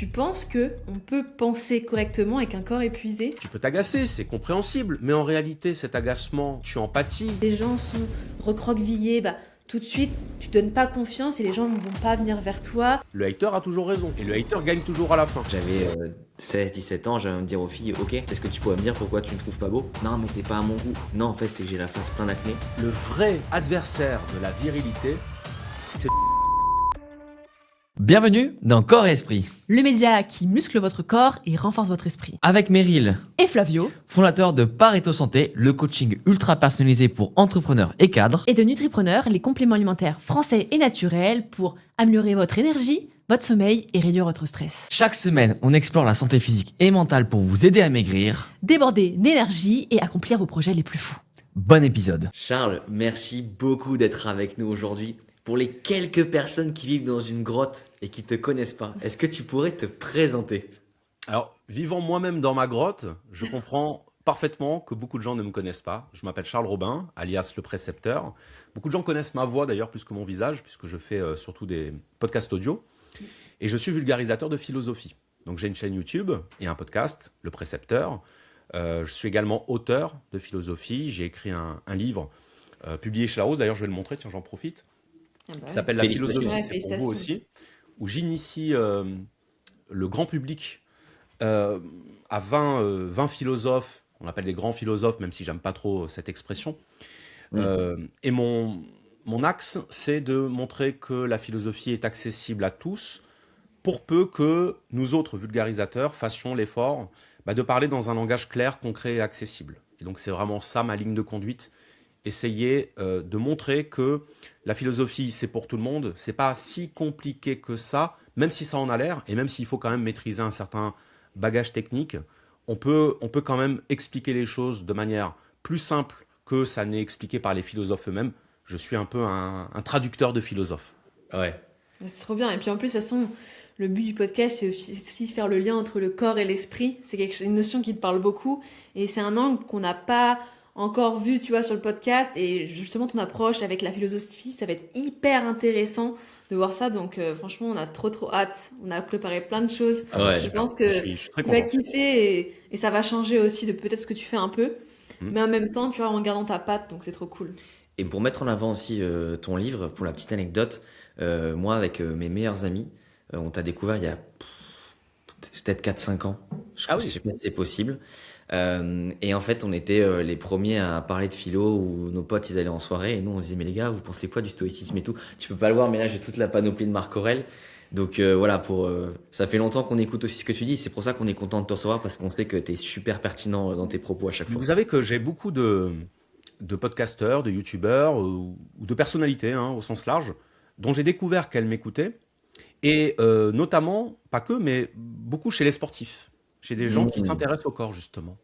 tu penses que on peut penser correctement avec un corps épuisé? Tu peux t'agacer, c'est compréhensible, mais en réalité, cet agacement, tu en pâtis. Les gens sont recroquevillés, tout de suite, tu donnes pas confiance et les gens ne vont pas venir vers toi. Le hater a toujours raison, et le hater gagne toujours à la fin. J'avais 16-17 ans, j'allais me dire aux filles, ok, est-ce que tu pourrais me dire pourquoi tu me trouves pas beau? Non, mais t'es pas à mon goût. Non, en fait, c'est que j'ai la face pleine d'acné. Le vrai adversaire de la virilité, c'est... Bienvenue dans Corps et Esprit, Le média qui muscle votre corps et renforce votre esprit. avec Meryl, Et Flavio. fondateur de Pareto Santé, le coaching ultra personnalisé pour entrepreneurs et cadres. Et de Nutripreneur, les compléments alimentaires français et naturels pour améliorer votre énergie, votre sommeil et réduire votre stress. Chaque semaine, on explore la santé physique et mentale pour vous aider à maigrir. Déborder d'énergie et accomplir vos projets les plus fous. Bon épisode. Charles, merci beaucoup d'être avec nous aujourd'hui. Pour les quelques personnes qui vivent dans une grotte et qui te connaissent pas, est-ce que tu pourrais te présenter? Alors, vivant moi-même dans ma grotte, je comprends parfaitement que beaucoup de gens ne me connaissent pas. Je m'appelle Charles Robin, alias le précepteur. Beaucoup de gens connaissent ma voix d'ailleurs plus que mon visage, puisque je fais surtout des podcasts audio. Et je suis vulgarisateur de philosophie. Donc j'ai une chaîne YouTube et un podcast, Le Précepteur. Je suis également auteur de philosophie. J'ai écrit un livre publié chez Larousse. D'ailleurs, je vais le montrer, tiens, j'en profite. Qui s'appelle La Félicitations. philosophie, Ouais, c'est pour félicitations. vous aussi. Où j'initie le grand public à 20 philosophes. On appelle des grands philosophes, même si j'aime pas trop cette expression. Et mon axe, c'est de montrer que la philosophie est accessible à tous, pour peu que nous autres vulgarisateurs fassions l'effort de parler dans un langage clair, concret et accessible. Et donc c'est vraiment ça ma ligne de conduite, essayer de montrer que la philosophie c'est pour tout le monde, c'est pas si compliqué que ça, même si ça en a l'air, et même s'il faut quand même maîtriser un certain bagage technique, on peut quand même expliquer les choses de manière plus simple que ça n'est expliqué par les philosophes eux-mêmes. Je suis un peu un traducteur de philosophes. Ouais. C'est trop bien. Et puis en plus, de toute façon, le but du podcast, c'est aussi faire le lien entre le corps et l'esprit. C'est une notion qui te parle beaucoup. Et c'est un angle qu'on n'a pas encore vu, tu vois, sur le podcast. Et justement, ton approche avec la philosophie, ça va être hyper intéressant de voir ça. Donc franchement, on a trop hâte. On a préparé plein de choses. Ouais. Je pense Je que suis très tu vas content. kiffer et ça va changer aussi de peut-être ce que tu fais un peu. Mais en même temps, tu vois, en gardant ta patte, donc c'est trop cool. Et pour mettre en avant aussi ton livre, pour la petite anecdote, moi avec mes meilleurs amis, on t'a découvert il y a peut-être 4-5 ans. Ah Je oui. sais pas si c'est possible. Et en fait, on était les premiers à parler de philo où nos potes ils allaient en soirée et nous on se disait mais les gars, vous pensez quoi du stoïcisme et tout? Tu peux pas le voir, mais là j'ai toute la panoplie de Marc Aurèle. Donc voilà, ça fait longtemps qu'on écoute aussi ce que tu dis. C'est pour ça qu'on est content de te recevoir parce qu'on sait que tu es super pertinent dans tes propos à chaque fois. Vous savez que j'ai beaucoup de podcasteurs, de youtubeurs ou de personnalités au sens large, dont j'ai découvert qu'elles m'écoutaient. Et notamment, pas que, mais beaucoup chez les sportifs. Chez des gens qui s'intéressent au corps, justement.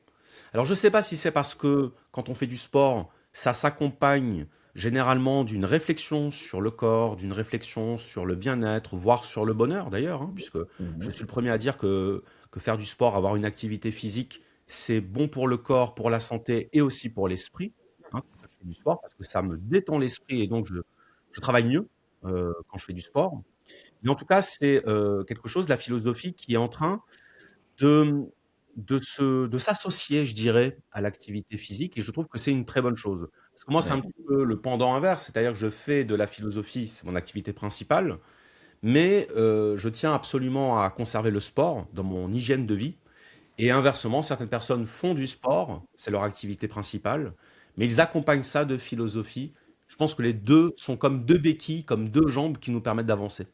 Alors, je ne sais pas si c'est parce que quand on fait du sport, ça s'accompagne généralement d'une réflexion sur le corps, d'une réflexion sur le bien-être, voire sur le bonheur d'ailleurs, puisque je suis le premier à dire que faire du sport, avoir une activité physique, c'est bon pour le corps, pour la santé et aussi pour l'esprit. C'est pour ça que je fais du sport, parce que ça me détend l'esprit et donc je travaille mieux quand je fais du sport. Mais en tout cas, c'est quelque chose, la philosophie, qui est en train de s'associer, je dirais, à l'activité physique, et je trouve que c'est une très bonne chose. Parce que moi, c'est un petit peu le pendant inverse, c'est-à-dire que je fais de la philosophie, c'est mon activité principale, mais je tiens absolument à conserver le sport dans mon hygiène de vie, et inversement, certaines personnes font du sport, c'est leur activité principale, mais ils accompagnent ça de philosophie. Je pense que les deux sont comme deux béquilles, comme deux jambes qui nous permettent d'avancer.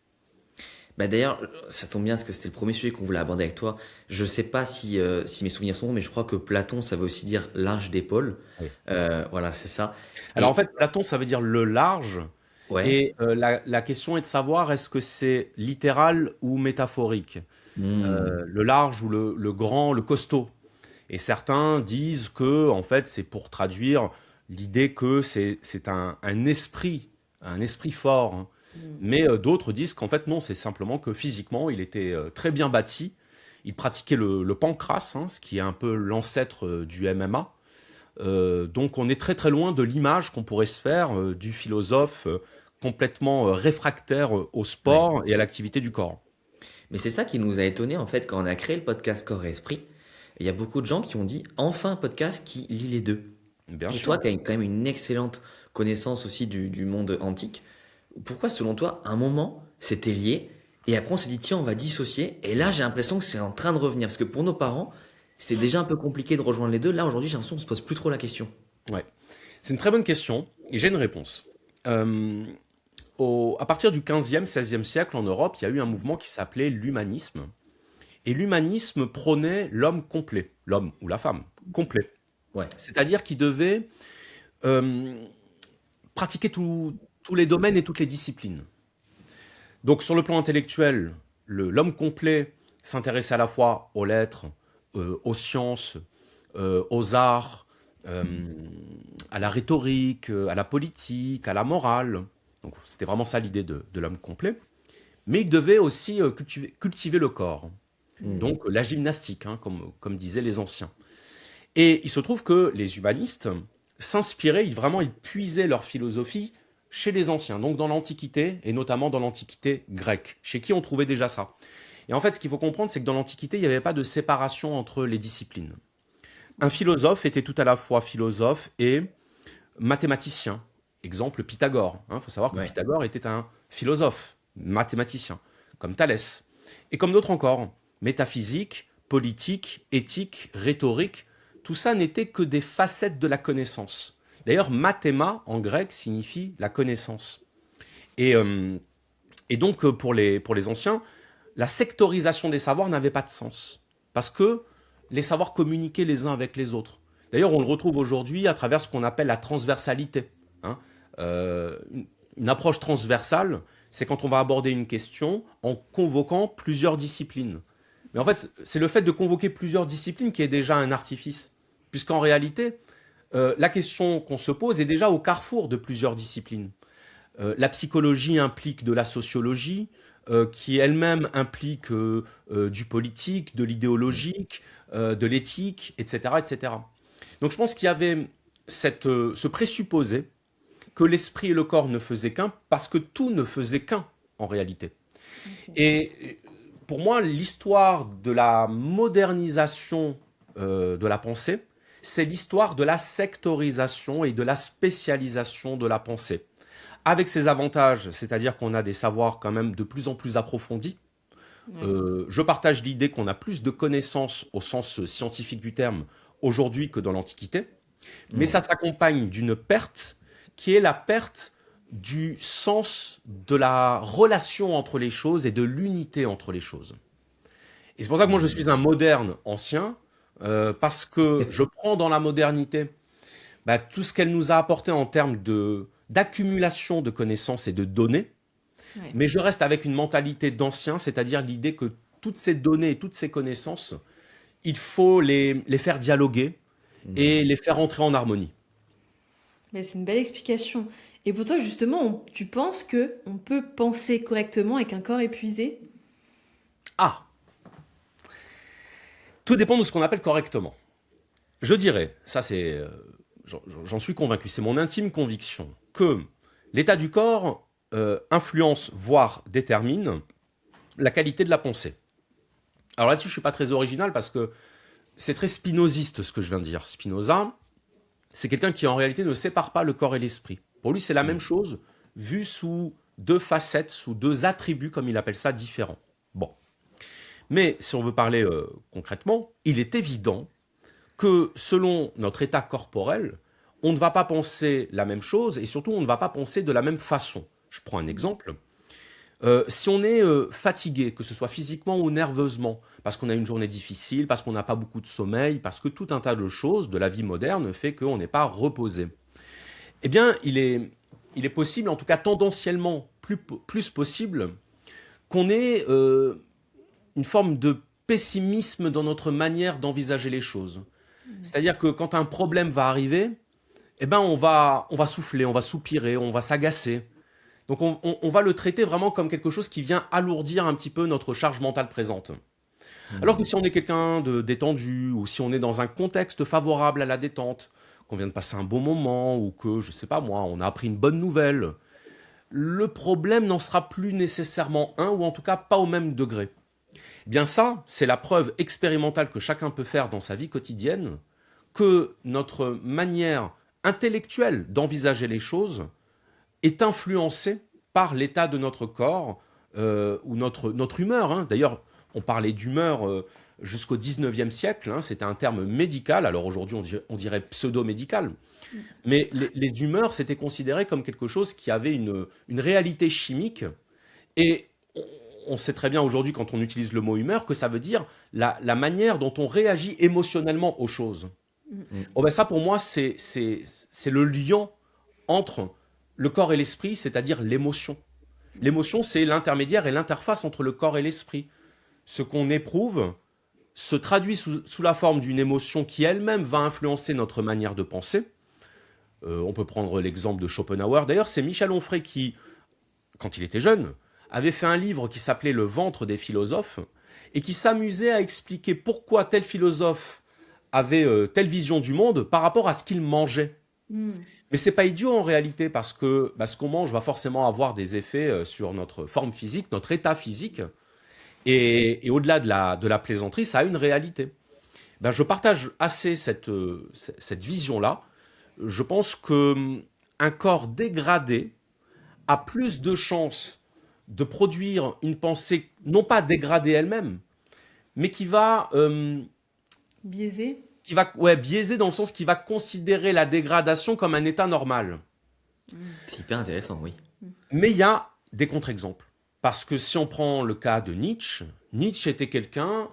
Bah d'ailleurs, ça tombe bien parce que c'était le premier sujet qu'on voulait aborder avec toi. Je sais pas si mes souvenirs sont bons, mais je crois que Platon, ça veut aussi dire large d'épaule. Oui. Voilà, c'est ça. Alors Et- en fait, Platon, ça veut dire le large. ouais. Et la question est de savoir est-ce que c'est littéral ou métaphorique. Le large ou le grand, le costaud. Et certains disent que en fait, c'est pour traduire l'idée que c'est un esprit fort. Mais d'autres disent qu'en fait, non, c'est simplement que physiquement, il était très bien bâti. Il pratiquait le pancrace, ce qui est un peu l'ancêtre du MMA. Donc on est très très loin de l'image qu'on pourrait se faire du philosophe complètement réfractaire au sport et à l'activité du corps. Mais c'est ça qui nous a étonné en fait quand on a créé le podcast Corps et Esprit. Il y a beaucoup de gens qui ont dit enfin un podcast qui lie les deux. Bien Et sûr. toi qui as quand même une excellente connaissance aussi du monde antique, pourquoi selon toi, à un moment, c'était lié et après on s'est dit tiens, on va dissocier et là j'ai l'impression que c'est en train de revenir parce que pour nos parents, c'était déjà un peu compliqué de rejoindre les deux. Là aujourd'hui, j'ai l'impression qu'on se pose plus trop la question. Ouais. C'est une très bonne question et j'ai une réponse. Euh, à partir du 15e, 16e siècle en Europe, il y a eu un mouvement qui s'appelait l'humanisme. Et l'humanisme prônait l'homme complet, l'homme ou la femme complet. Ouais. C'est-à-dire qu'il devait euh, pratiquer tous les domaines et toutes les disciplines. Donc sur le plan intellectuel, l'homme complet s'intéressait à la fois aux lettres, aux sciences, aux arts, euh, à la rhétorique, à la politique, à la morale. Donc c'était vraiment ça l'idée de l'homme complet. Mais il devait aussi cultiver le corps. Donc la gymnastique, hein, comme disaient les anciens. Et il se trouve que les humanistes s'inspiraient, ils puisaient leur philosophie chez les anciens, donc dans l'Antiquité, et notamment dans l'Antiquité grecque, chez qui on trouvait déjà ça. Et en fait, ce qu'il faut comprendre, c'est que dans l'Antiquité, il n'y avait pas de séparation entre les disciplines. Un philosophe était tout à la fois philosophe et mathématicien. Exemple, Pythagore. Il faut savoir que Ouais. Pythagore était un philosophe, mathématicien, comme Thalès. Et comme d'autres encore, métaphysique, politique, éthique, rhétorique, tout ça n'était que des facettes de la connaissance. D'ailleurs, mathéma, en grec, signifie la connaissance. Et, euh, et donc, pour les anciens, la sectorisation des savoirs n'avait pas de sens. Parce que les savoirs communiquaient les uns avec les autres. D'ailleurs, on le retrouve aujourd'hui à travers ce qu'on appelle la transversalité. Hein. Une approche transversale, c'est quand on va aborder une question en convoquant plusieurs disciplines. Mais en fait, c'est le fait de convoquer plusieurs disciplines qui est déjà un artifice. Puisqu'en réalité, la question qu'on se pose est déjà au carrefour de plusieurs disciplines. La psychologie implique de la sociologie, qui elle-même implique du politique, de l'idéologique, de l'éthique, etc., etc. Donc je pense qu'il y avait ce présupposé que l'esprit et le corps ne faisaient qu'un, parce que tout ne faisait qu'un, en réalité. Et pour moi, l'histoire de la modernisation de la pensée, c'est l'histoire de la sectorisation et de la spécialisation de la pensée. Avec ses avantages, c'est-à-dire qu'on a des savoirs quand même de plus en plus approfondis. Je partage l'idée qu'on a plus de connaissances au sens scientifique du terme aujourd'hui que dans l'Antiquité, mais ça s'accompagne d'une perte qui est la perte du sens de la relation entre les choses et de l'unité entre les choses. Et c'est pour ça que moi je suis un moderne ancien, parce que je prends dans la modernité tout ce qu'elle nous a apporté en termes d'accumulation de connaissances et de données, Ouais. mais je reste avec une mentalité d'ancien, c'est-à-dire l'idée que toutes ces données et toutes ces connaissances, il faut les faire dialoguer et les faire entrer en harmonie. Mais c'est une belle explication. Et pour toi, justement, tu penses que on peut penser correctement avec un corps épuisé? Ah, tout dépend de ce qu'on appelle correctement. Je dirais, ça c'est, j'en suis convaincu, c'est mon intime conviction, que l'état du corps influence, voire détermine, la qualité de la pensée. Alors là-dessus, je ne suis pas très original parce que c'est très spinoziste ce que je viens de dire. Spinoza, c'est quelqu'un qui en réalité ne sépare pas le corps et l'esprit. Pour lui, c'est la même chose, vu sous deux facettes, sous deux attributs, comme il appelle ça, différents. Bon. Mais si on veut parler concrètement, il est évident que selon notre état corporel, on ne va pas penser la même chose et surtout on ne va pas penser de la même façon. Je prends un exemple. Si on est fatigué, que ce soit physiquement ou nerveusement, parce qu'on a une journée difficile, parce qu'on n'a pas beaucoup de sommeil, parce que tout un tas de choses de la vie moderne fait qu'on n'est pas reposé, eh bien, il est possible, en tout cas tendanciellement plus possible, qu'on ait une forme de pessimisme dans notre manière d'envisager les choses. C'est-à-dire que quand un problème va arriver, eh ben on va souffler, on va soupirer, on va s'agacer. Donc on va le traiter vraiment comme quelque chose qui vient alourdir un petit peu notre charge mentale présente. Alors que si on est quelqu'un de détendu, ou si on est dans un contexte favorable à la détente, qu'on vient de passer un bon moment, ou que, je sais pas moi, on a appris une bonne nouvelle, le problème n'en sera plus nécessairement un, ou en tout cas pas au même degré. Eh bien ça, c'est la preuve expérimentale que chacun peut faire dans sa vie quotidienne, que notre manière intellectuelle d'envisager les choses est influencée par l'état de notre corps ou notre humeur. Hein. D'ailleurs, on parlait d'humeur jusqu'au 19e siècle, hein, c'était un terme médical, alors aujourd'hui on dirait pseudo-médical, mais les humeurs, c'était considéré comme quelque chose qui avait une réalité chimique, et on sait très bien aujourd'hui, quand on utilise le mot humeur, que ça veut dire la manière dont on réagit émotionnellement aux choses. Oh ben ça, pour moi, c'est le lien entre le corps et l'esprit, c'est-à-dire l'émotion. L'émotion, c'est l'intermédiaire et l'interface entre le corps et l'esprit. Ce qu'on éprouve se traduit sous la forme d'une émotion qui elle-même va influencer notre manière de penser. On peut prendre l'exemple de Schopenhauer. D'ailleurs, c'est Michel Onfray qui, quand il était jeune, avait fait un livre qui s'appelait Le ventre des philosophes et qui s'amusait à expliquer pourquoi tel philosophe avait telle vision du monde par rapport à ce qu'il mangeait. Mais c'est pas idiot en réalité, parce que ce qu'on mange va forcément avoir des effets sur notre forme physique, notre état physique, et au-delà de la plaisanterie, ça a une réalité. Ben, je partage assez cette vision-là. Je pense qu'un corps dégradé a plus de chances de produire une pensée non pas dégradée elle-même, mais qui va Biaisé. biaiser dans le sens qu'il va considérer la dégradation comme un état normal. C'est hyper intéressant, oui. Mais il y a des contre-exemples. Parce que si on prend le cas de Nietzsche, Nietzsche était quelqu'un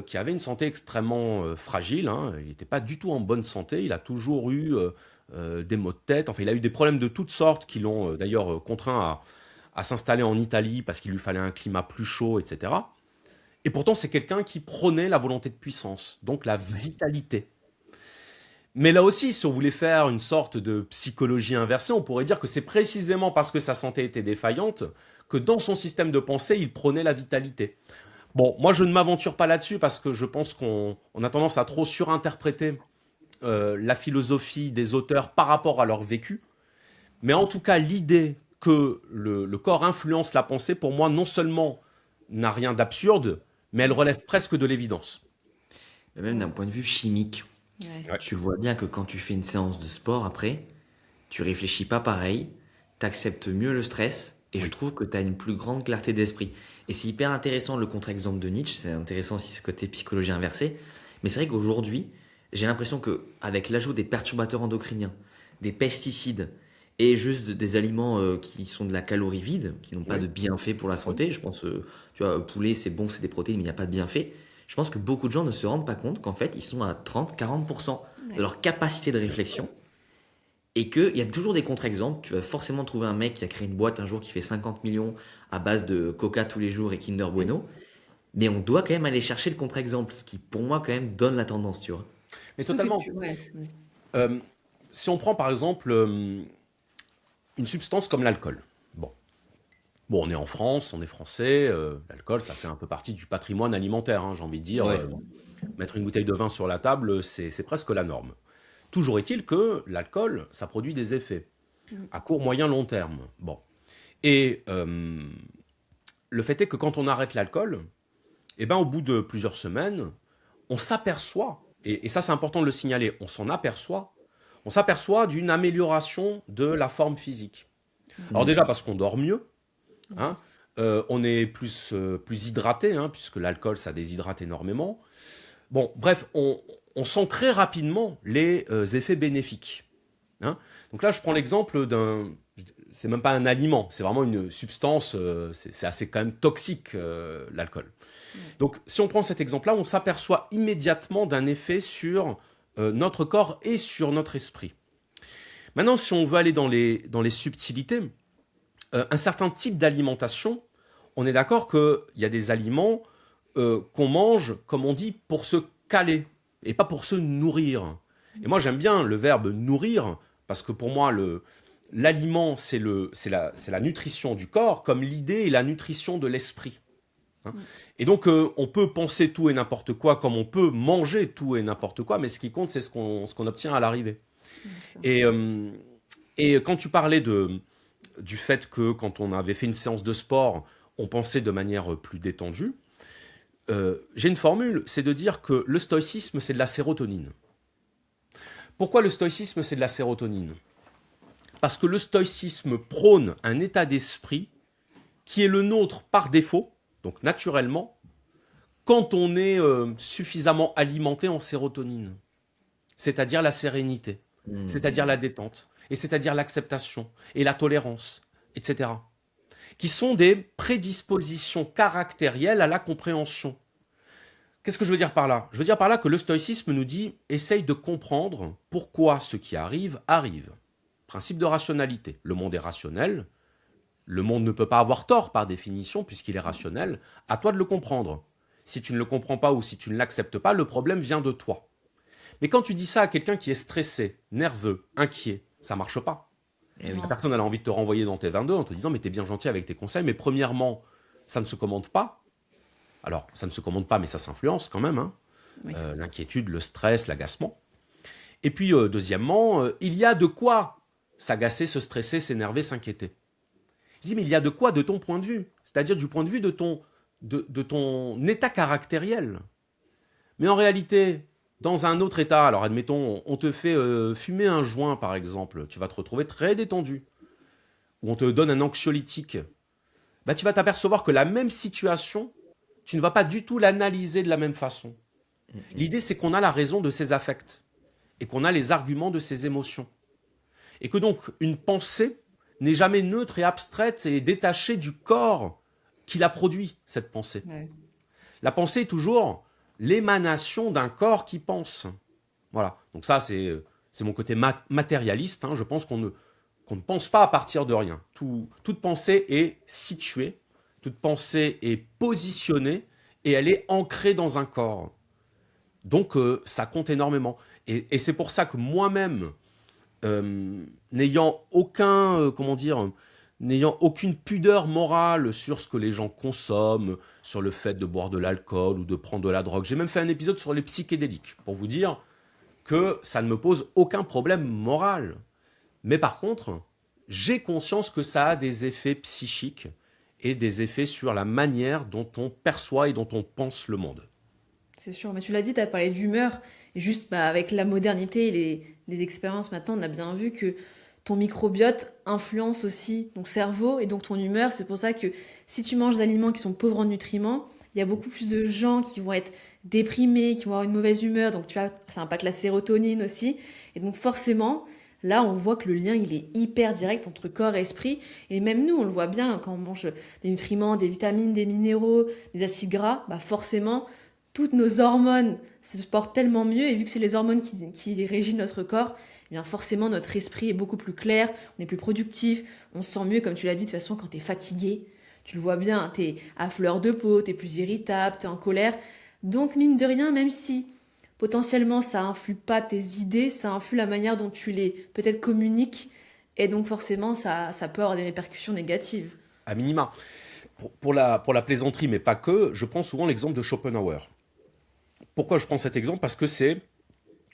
qui avait une santé extrêmement fragile. Hein. Il n'était pas du tout en bonne santé. Il a toujours eu des maux de tête. Enfin, il a eu des problèmes de toutes sortes qui l'ont d'ailleurs contraint à s'installer en Italie parce qu'il lui fallait un climat plus chaud, etc. Et pourtant, c'est quelqu'un qui prônait la volonté de puissance, donc la vitalité. Mais là aussi, si on voulait faire une sorte de psychologie inversée, on pourrait dire que c'est précisément parce que sa santé était défaillante que dans son système de pensée, il prônait la vitalité. Bon, moi, je ne m'aventure pas là-dessus parce que je pense qu'on a tendance à trop surinterpréter la philosophie des auteurs par rapport à leur vécu. Mais en tout cas, l'idée que le corps influence la pensée, pour moi, non seulement n'a rien d'absurde, mais elle relève presque de l'évidence. Mais même d'un point de vue chimique, Ouais. tu vois bien que quand tu fais une séance de sport après, tu réfléchis pas pareil, tu acceptes mieux le stress, et je trouve que tu as une plus grande clarté d'esprit. Et c'est hyper intéressant le contre-exemple de Nietzsche, c'est intéressant aussi ce côté psychologie inversée, mais c'est vrai qu'aujourd'hui, j'ai l'impression qu'avec l'ajout des perturbateurs endocriniens, des pesticides, et juste des aliments qui sont de la calorie vide, qui n'ont pas de bienfaits pour la santé, je pense, tu vois, poulet c'est bon, c'est des protéines, mais il n'y a pas de bienfaits. Je pense que beaucoup de gens ne se rendent pas compte qu'en fait, ils sont à 30-40% de leur capacité de réflexion, et qu'il y a toujours des contre-exemples. Tu vas forcément trouver un mec qui a créé une boîte un jour qui fait 50 millions à base de Coca tous les jours et Kinder Bueno, mais on doit quand même aller chercher le contre-exemple, ce qui pour moi quand même donne la tendance, tu vois. Mais totalement. Ouais. Si on prend par exemple une substance comme l'alcool. Bon, on est en France, on est français, l'alcool, ça fait un peu partie du patrimoine alimentaire, hein, j'ai envie de dire. Ouais. Mettre une bouteille de vin sur la table, c'est presque la norme. Toujours est-il que l'alcool, ça produit des effets à court, moyen, long terme. Bon. Et le fait est que quand on arrête l'alcool, eh ben, au bout de plusieurs semaines, on s'aperçoit, et ça c'est important de le signaler, on s'aperçoit d'une amélioration de la forme physique. Alors déjà parce qu'on dort mieux, hein, on est plus hydraté, hein, puisque l'alcool ça déshydrate énormément. Bon, bref, on sent très rapidement les effets bénéfiques. Hein. Donc là, je prends l'exemple c'est même pas un aliment, c'est vraiment une substance, c'est assez quand même toxique, l'alcool. Donc si on prend cet exemple-là, on s'aperçoit immédiatement d'un effet sur notre corps et sur notre esprit. Maintenant, si on veut aller dans les subtilités, un certain type d'alimentation, on est d'accord qu'il y a des aliments qu'on mange, comme on dit, pour se caler et pas pour se nourrir. Et moi, j'aime bien le verbe nourrir parce que pour moi, l'aliment, c'est la nutrition du corps, comme l'idée est la nutrition de l'esprit. Hein. Et donc, on peut penser tout et n'importe quoi, comme on peut manger tout et n'importe quoi, mais ce qui compte, c'est ce qu'on obtient à l'arrivée. Et quand tu parlais du fait que quand on avait fait une séance de sport, on pensait de manière plus détendue, j'ai une formule, c'est de dire que le stoïcisme, c'est de la sérotonine. Pourquoi le stoïcisme, c'est de la sérotonine ? Parce que le stoïcisme prône un état d'esprit qui est le nôtre par défaut, donc naturellement, quand on est suffisamment alimenté en sérotonine, c'est-à-dire la sérénité, c'est-à-dire la détente, et c'est-à-dire l'acceptation et la tolérance, etc., qui sont des prédispositions caractérielles à la compréhension. Qu'est-ce que je veux dire par là ? Je veux dire par là que le stoïcisme nous dit « essaye de comprendre pourquoi ce qui arrive, arrive ». Principe de rationalité. Le monde est rationnel, le monde ne peut pas avoir tort par définition puisqu'il est rationnel, à toi de le comprendre. Si tu ne le comprends pas ou si tu ne l'acceptes pas, le problème vient de toi. Mais quand tu dis ça à quelqu'un qui est stressé, nerveux, inquiet, ça marche pas. Eh oui. La personne elle a envie de te renvoyer dans tes 22 en te disant « mais t'es bien gentil avec tes conseils, mais premièrement, ça ne se commande pas. » Alors, ça ne se commande pas, mais ça s'influence quand même. Hein. Oui. L'inquiétude, le stress, l'agacement. Et puis, deuxièmement, il y a de quoi s'agacer, se stresser, s'énerver, s'inquiéter. Je dis, mais il y a de quoi de ton point de vue ? C'est-à-dire du point de vue de ton état caractériel. Mais en réalité, dans un autre état, alors admettons, on te fait fumer un joint, par exemple, tu vas te retrouver très détendu. Ou on te donne un anxiolytique. Bah, tu vas t'apercevoir que la même situation, tu ne vas pas du tout l'analyser de la même façon. L'idée, c'est qu'on a la raison de ses affects et qu'on a les arguments de ses émotions. Et que donc, une pensée n'est jamais neutre et abstraite et détachée du corps qui la produit, cette pensée. Ouais. La pensée est toujours l'émanation d'un corps qui pense. Voilà. Donc ça, c'est mon côté matérialiste. Hein. Je pense qu'on ne pense pas à partir de rien. Toute pensée est située, toute pensée est positionnée et elle est ancrée dans un corps. Donc, ça compte énormément. Et c'est pour ça que moi-même, n'ayant n'ayant aucune pudeur morale sur ce que les gens consomment, sur le fait de boire de l'alcool ou de prendre de la drogue. J'ai même fait un épisode sur les psychédéliques pour vous dire que ça ne me pose aucun problème moral. Mais par contre, j'ai conscience que ça a des effets psychiques et des effets sur la manière dont on perçoit et dont on pense le monde. C'est sûr, mais tu l'as dit, tu as parlé d'humeur. Et juste avec la modernité et les expériences maintenant, on a bien vu que ton microbiote influence aussi ton cerveau et donc ton humeur. C'est pour ça que si tu manges des aliments qui sont pauvres en nutriments, il y a beaucoup plus de gens qui vont être déprimés, qui vont avoir une mauvaise humeur. Donc tu vois, ça impacte la sérotonine aussi. Et donc forcément, là, on voit que le lien, il est hyper direct entre corps et esprit. Et même nous, on le voit bien quand on mange des nutriments, des vitamines, des minéraux, des acides gras, bah forcément, toutes nos hormones se portent tellement mieux. Et vu que c'est les hormones qui régissent notre corps, eh bien forcément, notre esprit est beaucoup plus clair, on est plus productif, on se sent mieux, comme tu l'as dit, de toute façon, quand tu es fatigué, tu le vois bien, tu es à fleur de peau, tu es plus irritable, tu es en colère. Donc, mine de rien, même si potentiellement ça influe pas tes idées, ça influe la manière dont tu les peut-être communiques, et donc forcément, ça peut avoir des répercussions négatives. À minima. Pour la plaisanterie, mais pas que, je prends souvent l'exemple de Schopenhauer. Pourquoi je prends cet exemple ? Parce que c'est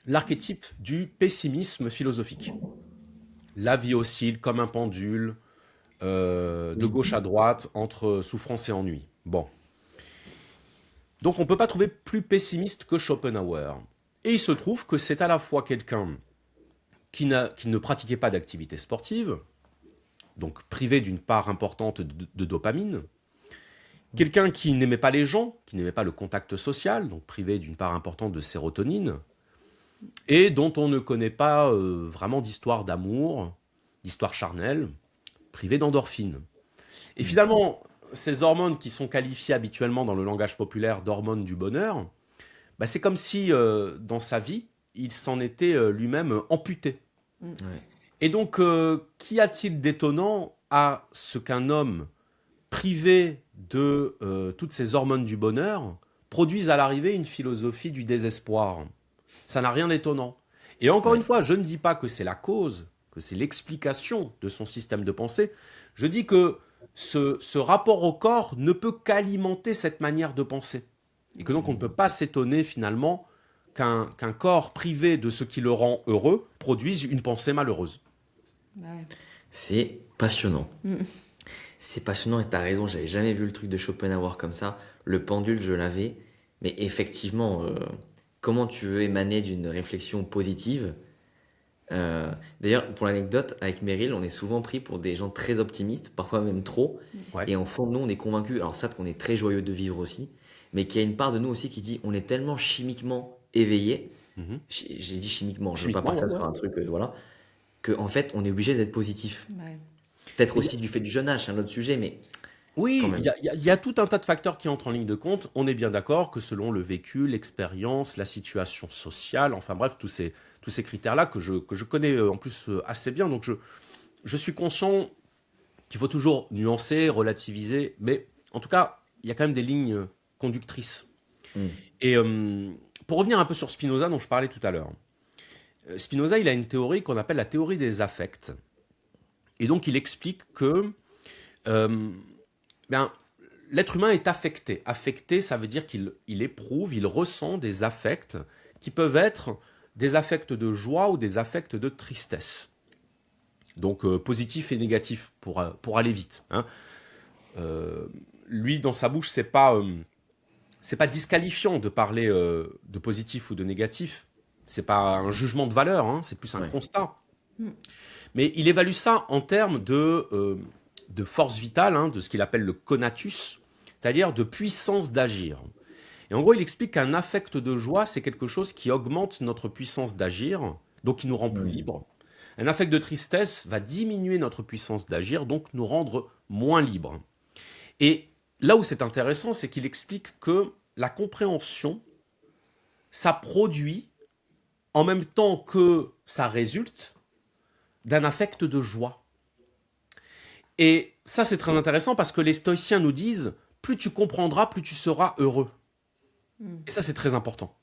l'archétype du pessimisme philosophique. La vie oscille comme un pendule, de gauche à droite, entre souffrance et ennui. Bon. Donc on ne peut pas trouver plus pessimiste que Schopenhauer. Et il se trouve que c'est à la fois quelqu'un qui ne pratiquait pas d'activité sportive, donc privé d'une part importante de dopamine, quelqu'un qui n'aimait pas les gens, qui n'aimait pas le contact social, donc privé d'une part importante de sérotonine, et dont on ne connaît pas vraiment d'histoire d'amour, d'histoire charnelle, privé d'endorphines. Et finalement, ces hormones qui sont qualifiées habituellement dans le langage populaire d'hormones du bonheur, bah c'est comme si dans sa vie, il s'en était lui-même amputé. Ouais. Et donc, qu'y a-t-il d'étonnant à ce qu'un homme privé de toutes ces hormones du bonheur produise à l'arrivée une philosophie du désespoir ? Ça n'a rien d'étonnant. Et encore une fois, je ne dis pas que c'est la cause, que c'est l'explication de son système de pensée. Je dis que ce rapport au corps ne peut qu'alimenter cette manière de penser. Et que donc on ne peut pas s'étonner finalement qu'un corps privé de ce qui le rend heureux produise une pensée malheureuse. Bah ouais. C'est passionnant. C'est passionnant et t'as raison, j'avais jamais vu le truc de Schopenhauer comme ça. le pendule, je l'avais. Mais effectivement, comment tu veux émaner d'une réflexion positive? D'ailleurs, pour l'anecdote, avec Meryl, on est souvent pris pour des gens très optimistes, parfois même trop. Ouais. Et en fond, nous, on est convaincus, alors ça, qu'on est très joyeux de vivre aussi, mais qu'il y a une part de nous aussi qui dit on est tellement chimiquement éveillé. Mhm. J'ai dit chimiquement, je ne veux pas Chimiquement, partir ouais, sur un truc, voilà, que en fait, on est obligé d'être positif. Ouais. Peut-être Mais aussi du fait du jeune âge, c'est un autre sujet, mais quand oui, même. il y a tout un tas de facteurs qui entrent en ligne de compte. On est bien d'accord que selon le vécu, l'expérience, la situation sociale, enfin bref, tous ces critères-là que je connais en plus assez bien. Donc je suis conscient qu'il faut toujours nuancer, relativiser, mais en tout cas, il y a quand même des lignes conductrices. Mm. Et pour revenir un peu sur Spinoza, dont je parlais tout à l'heure, Spinoza, il a une théorie qu'on appelle la théorie des affects. Et donc, il explique que euh, ben, l'être humain est affecté. Affecté, ça veut dire qu'il éprouve, il ressent des affects qui peuvent être des affects de joie ou des affects de tristesse. Donc, positif et négatif pour aller vite. Hein. Lui, dans sa bouche, c'est pas disqualifiant de parler de positif ou de négatif. C'est pas un jugement de valeur, hein, c'est plus un Ouais. constat. Mm. Mais il évalue ça en termes de force vitale, hein, de ce qu'il appelle le conatus, c'est-à-dire de puissance d'agir. Et en gros, il explique qu'un affect de joie, c'est quelque chose qui augmente notre puissance d'agir, donc qui nous rend plus Mm. libres. Un affect de tristesse va diminuer notre puissance d'agir, donc nous rendre moins libres. Et là où c'est intéressant, c'est qu'il explique que la compréhension, ça produit, en même temps que ça résulte, d'un affect de joie. Et ça, c'est très intéressant parce que les stoïciens nous disent, plus tu comprendras, plus tu seras heureux. Et ça, c'est très important.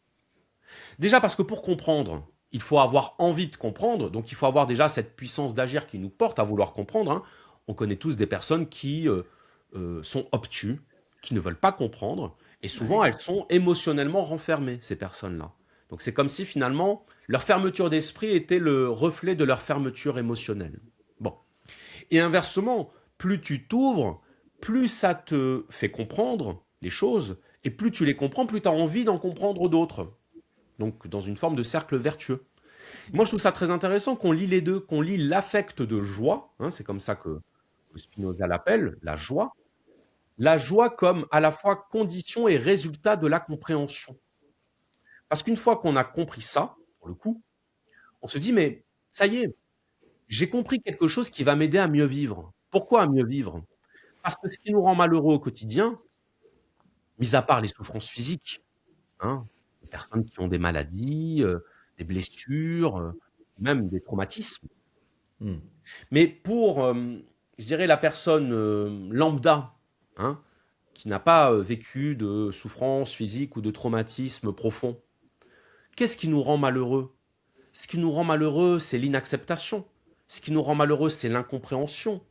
Déjà parce que pour comprendre, il faut avoir envie de comprendre, donc il faut avoir déjà cette puissance d'agir qui nous porte à vouloir comprendre. Hein. On connaît tous des personnes qui sont obtus, qui ne veulent pas comprendre, et souvent elles sont émotionnellement renfermées, ces personnes-là. Donc c'est comme si finalement leur fermeture d'esprit était le reflet de leur fermeture émotionnelle. Bon. Et inversement, plus tu t'ouvres, plus ça te fait comprendre les choses, et plus tu les comprends, plus tu as envie d'en comprendre d'autres. Donc dans une forme de cercle vertueux. Moi je trouve ça très intéressant qu'on lit les deux, qu'on lit l'affect de joie, hein, c'est comme ça que Spinoza l'appelle, la joie comme à la fois condition et résultat de la compréhension. Parce qu'une fois qu'on a compris ça, pour le coup, on se dit, mais ça y est, j'ai compris quelque chose qui va m'aider à mieux vivre. Pourquoi à mieux vivre? Parce que ce qui nous rend malheureux au quotidien, mis à part les souffrances physiques, hein, les personnes qui ont des maladies, des blessures, même des traumatismes, Mm. mais pour, je dirais, la personne lambda, hein, qui n'a pas vécu de souffrance physique ou de traumatisme profond, qu'est-ce qui nous rend malheureux? Ce qui nous rend malheureux, c'est l'inacceptation. Ce qui nous rend malheureux, c'est l'incompréhension.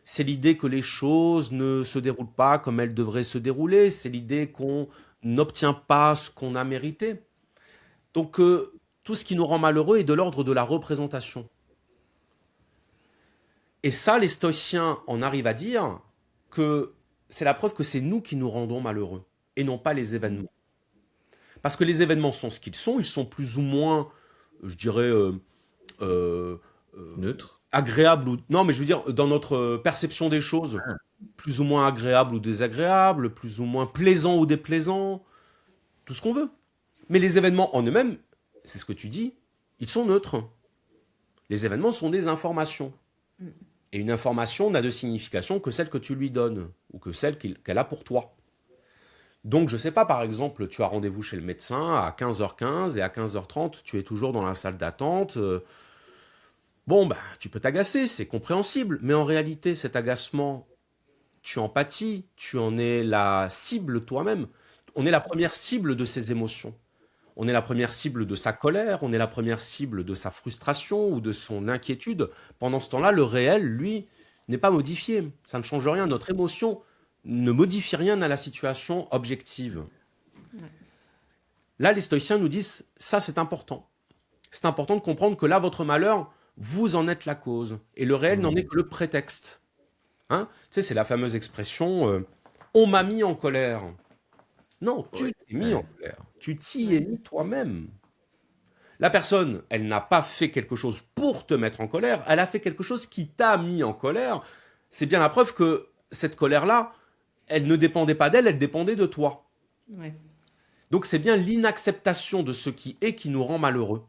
C'est l'idée que les choses ne se déroulent pas comme elles devraient se dérouler. C'est l'idée qu'on n'obtient pas ce qu'on a mérité. Donc, tout ce qui nous rend malheureux est de l'ordre de la représentation. Et ça, les stoïciens en arrivent à dire que c'est la preuve que c'est nous qui nous rendons malheureux et non pas les événements. Parce que les événements sont ce qu'ils sont plus ou moins, je dirais, euh, Neutre. agréables ou... Non, mais je veux dire, dans notre perception des choses, plus ou moins agréables ou désagréables, plus ou moins plaisants ou déplaisants, tout ce qu'on veut. Mais les événements en eux-mêmes, c'est ce que tu dis, ils sont neutres. Les événements sont des informations. Et une information n'a de signification que celle que tu lui donnes, ou que celle qu'elle a pour toi. Donc, je sais pas, par exemple, tu as rendez-vous chez le médecin à 15h15 et à 15h30, tu es toujours dans la salle d'attente. Bon, bah, tu peux t'agacer, c'est compréhensible. Mais en réalité, cet agacement, tu en pâtis, tu en es la cible toi-même. On est la première cible de ses émotions. On est la première cible de sa colère, on est la première cible de sa frustration ou de son inquiétude. Pendant ce temps-là, le réel, lui, n'est pas modifié. Ça ne change rien. Notre émotion ne modifie rien à la situation objective. Là, les stoïciens nous disent, ça c'est important. C'est important de comprendre que là, votre malheur, vous en êtes la cause. Et le réel n'en est que le prétexte. Hein? Tu sais, c'est la fameuse expression, on m'a mis en colère. Non, tu Ouais. t'es mis en Ouais. colère. Tu t'y es mis toi-même. La personne, elle n'a pas fait quelque chose pour te mettre en colère, elle a fait quelque chose qui t'a mis en colère. C'est bien la preuve que cette colère-là, elle ne dépendait pas d'elle, elle dépendait de toi. Ouais. Donc c'est bien l'inacceptation de ce qui est qui nous rend malheureux.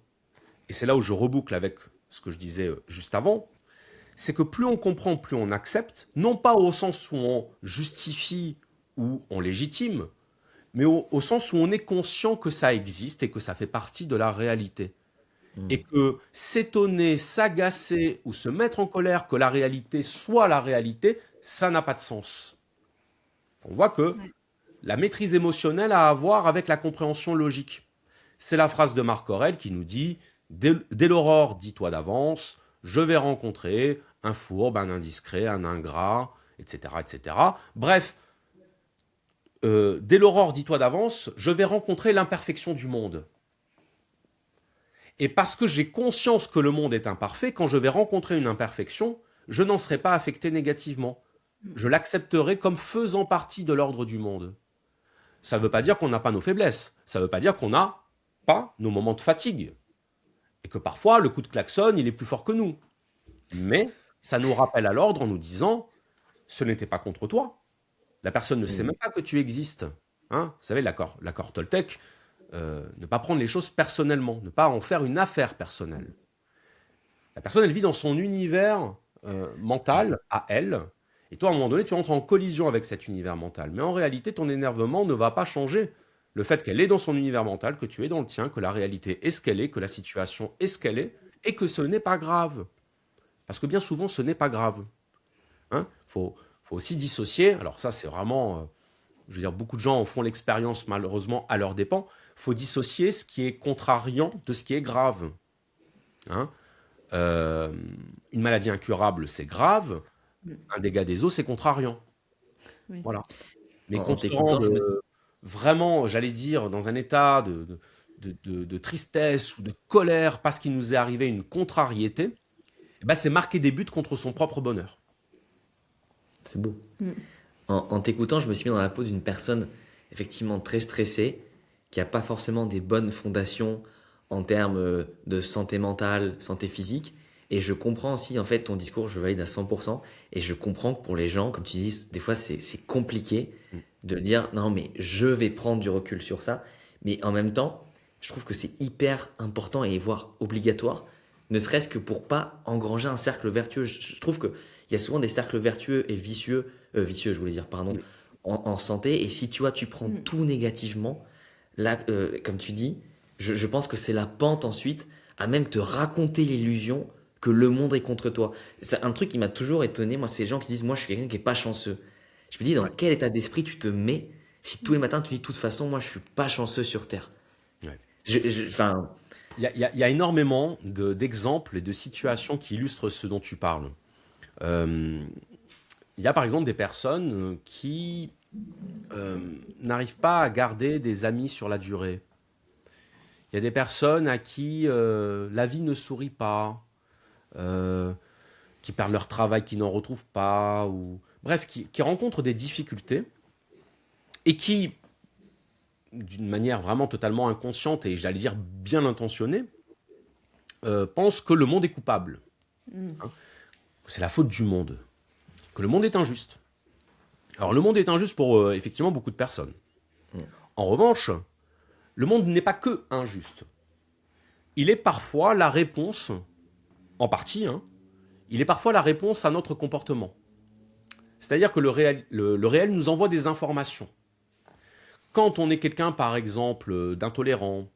Et c'est là où je reboucle avec ce que je disais juste avant, c'est que plus on comprend, plus on accepte, non pas au sens où on justifie ou on légitime, mais au sens où on est conscient que ça existe et que ça fait partie de la réalité. Et que s'étonner, s'agacer ou se mettre en colère que la réalité soit la réalité, ça n'a pas de sens. On voit que Ouais. la maîtrise émotionnelle a à voir avec la compréhension logique. C'est la phrase de Marc Aurèle qui nous dit dès l'aurore, dis-toi d'avance, je vais rencontrer un fourbe, un indiscret, un ingrat, etc. etc. Bref, dès l'aurore, dis-toi d'avance, je vais rencontrer l'imperfection du monde. Et parce que j'ai conscience que le monde est imparfait, quand je vais rencontrer une imperfection, je n'en serai pas affecté négativement. Je l'accepterai comme faisant partie de l'ordre du monde. Ça ne veut pas dire qu'on n'a pas nos faiblesses. Ça ne veut pas dire qu'on n'a pas nos moments de fatigue. Et que parfois, le coup de klaxon, il est plus fort que nous. Mais ça nous rappelle à l'ordre en nous disant, ce n'était pas contre toi. La personne ne sait même pas que tu existes. Hein, vous savez, l'accord Toltec, ne pas prendre les choses personnellement, ne pas en faire une affaire personnelle. La personne, elle vit dans son univers mental, à elle, et toi, à un moment donné, tu entres en collision avec cet univers mental. Mais en réalité, ton énervement ne va pas changer. Le fait qu'elle est dans son univers mental, que tu es dans le tien, que la réalité est ce qu'elle est, que la situation est ce qu'elle est, et que ce n'est pas grave. Parce que bien souvent, ce n'est pas grave. Hein, faut aussi dissocier. Alors ça, c'est vraiment... je veux dire, beaucoup de gens en font l'expérience, malheureusement, à leurs dépens. Il faut dissocier ce qui est contrariant de ce qui est grave. Hein, une maladie incurable, c'est grave. Un dégât des eaux, c'est contrariant. Oui. Voilà. Mais En qu'on se t'écoutant, rende je me vraiment, j'allais dire, dans un état de tristesse ou de colère parce qu'il nous est arrivé une contrariété, eh ben, c'est marquer des buts contre son propre bonheur. C'est beau. Mm. En t'écoutant, je me suis mis dans la peau d'une personne effectivement très stressée, qui n'a pas forcément des bonnes fondations en termes de santé mentale, santé physique. Et je comprends aussi, en fait, ton discours, je valide à 100%. Et je comprends que pour les gens, comme tu dis, des fois, c'est compliqué de dire non, mais je vais prendre du recul sur ça. Mais en même temps, je trouve que c'est hyper important et voire obligatoire, ne serait-ce que pour pas engranger un cercle vertueux. Je trouve qu'il y a souvent des cercles vertueux et vicieux, je voulais dire, pardon, en santé. Et si tu vois, tu prends tout négativement, là, comme tu dis, je pense que c'est la pente ensuite à même te raconter l'illusion que le monde est contre toi. C'est un truc qui m'a toujours étonné, moi, c'est les gens qui disent, moi, je suis quelqu'un qui est pas chanceux. Je me dis, dans quel état d'esprit tu te mets si tous les matins tu dis, de toute façon, moi, je suis pas chanceux sur Terre. Ouais. Enfin, Il y a énormément d'exemples et de situations qui illustrent ce dont tu parles. Il y a par exemple des personnes qui n'arrivent pas à garder des amis sur la durée. Il y a des personnes à qui la vie ne sourit pas, qui perdent leur travail, qui n'en retrouvent pas, ou bref, qui rencontrent des difficultés et qui, d'une manière vraiment totalement inconsciente et j'allais dire bien intentionnée, pensent que le monde est coupable, hein, que c'est la faute du monde, que le monde est injuste. Alors le monde est injuste pour effectivement beaucoup de personnes. En revanche, le monde n'est pas que injuste. Il est parfois la réponse, en partie, hein, il est parfois la réponse à notre comportement. C'est-à-dire que le réel nous envoie des informations. Quand on est quelqu'un, par exemple, d'intolérant,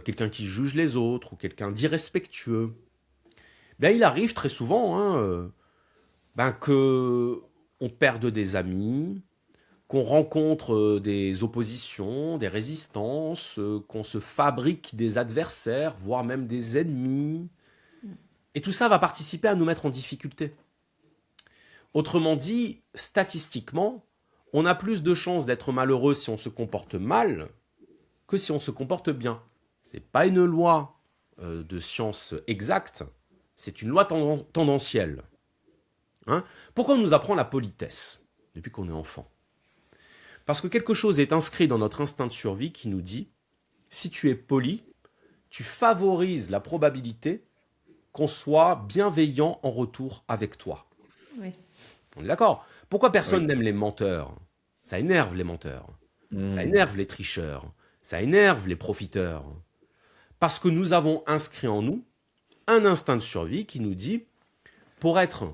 quelqu'un qui juge les autres, ou quelqu'un d'irrespectueux, ben, il arrive très souvent qu'on perde des amis, qu'on rencontre des oppositions, des résistances, qu'on se fabrique des adversaires, voire même des ennemis. Et tout ça va participer à nous mettre en difficulté. Autrement dit, statistiquement, on a plus de chances d'être malheureux si on se comporte mal que si on se comporte bien. Ce n'est pas une loi de science exacte, c'est une loi tendancielle. Hein? Pourquoi on nous apprend la politesse depuis qu'on est enfant ? Parce que quelque chose est inscrit dans notre instinct de survie qui nous dit, si tu es poli, tu favorises la probabilité qu'on soit bienveillant en retour avec toi. Oui. On est d'accord? Pourquoi personne Oui. n'aime les menteurs? Ça énerve les menteurs. Mmh. Ça énerve les tricheurs. Ça énerve les profiteurs. Parce que nous avons inscrit en nous un instinct de survie qui nous dit, pour être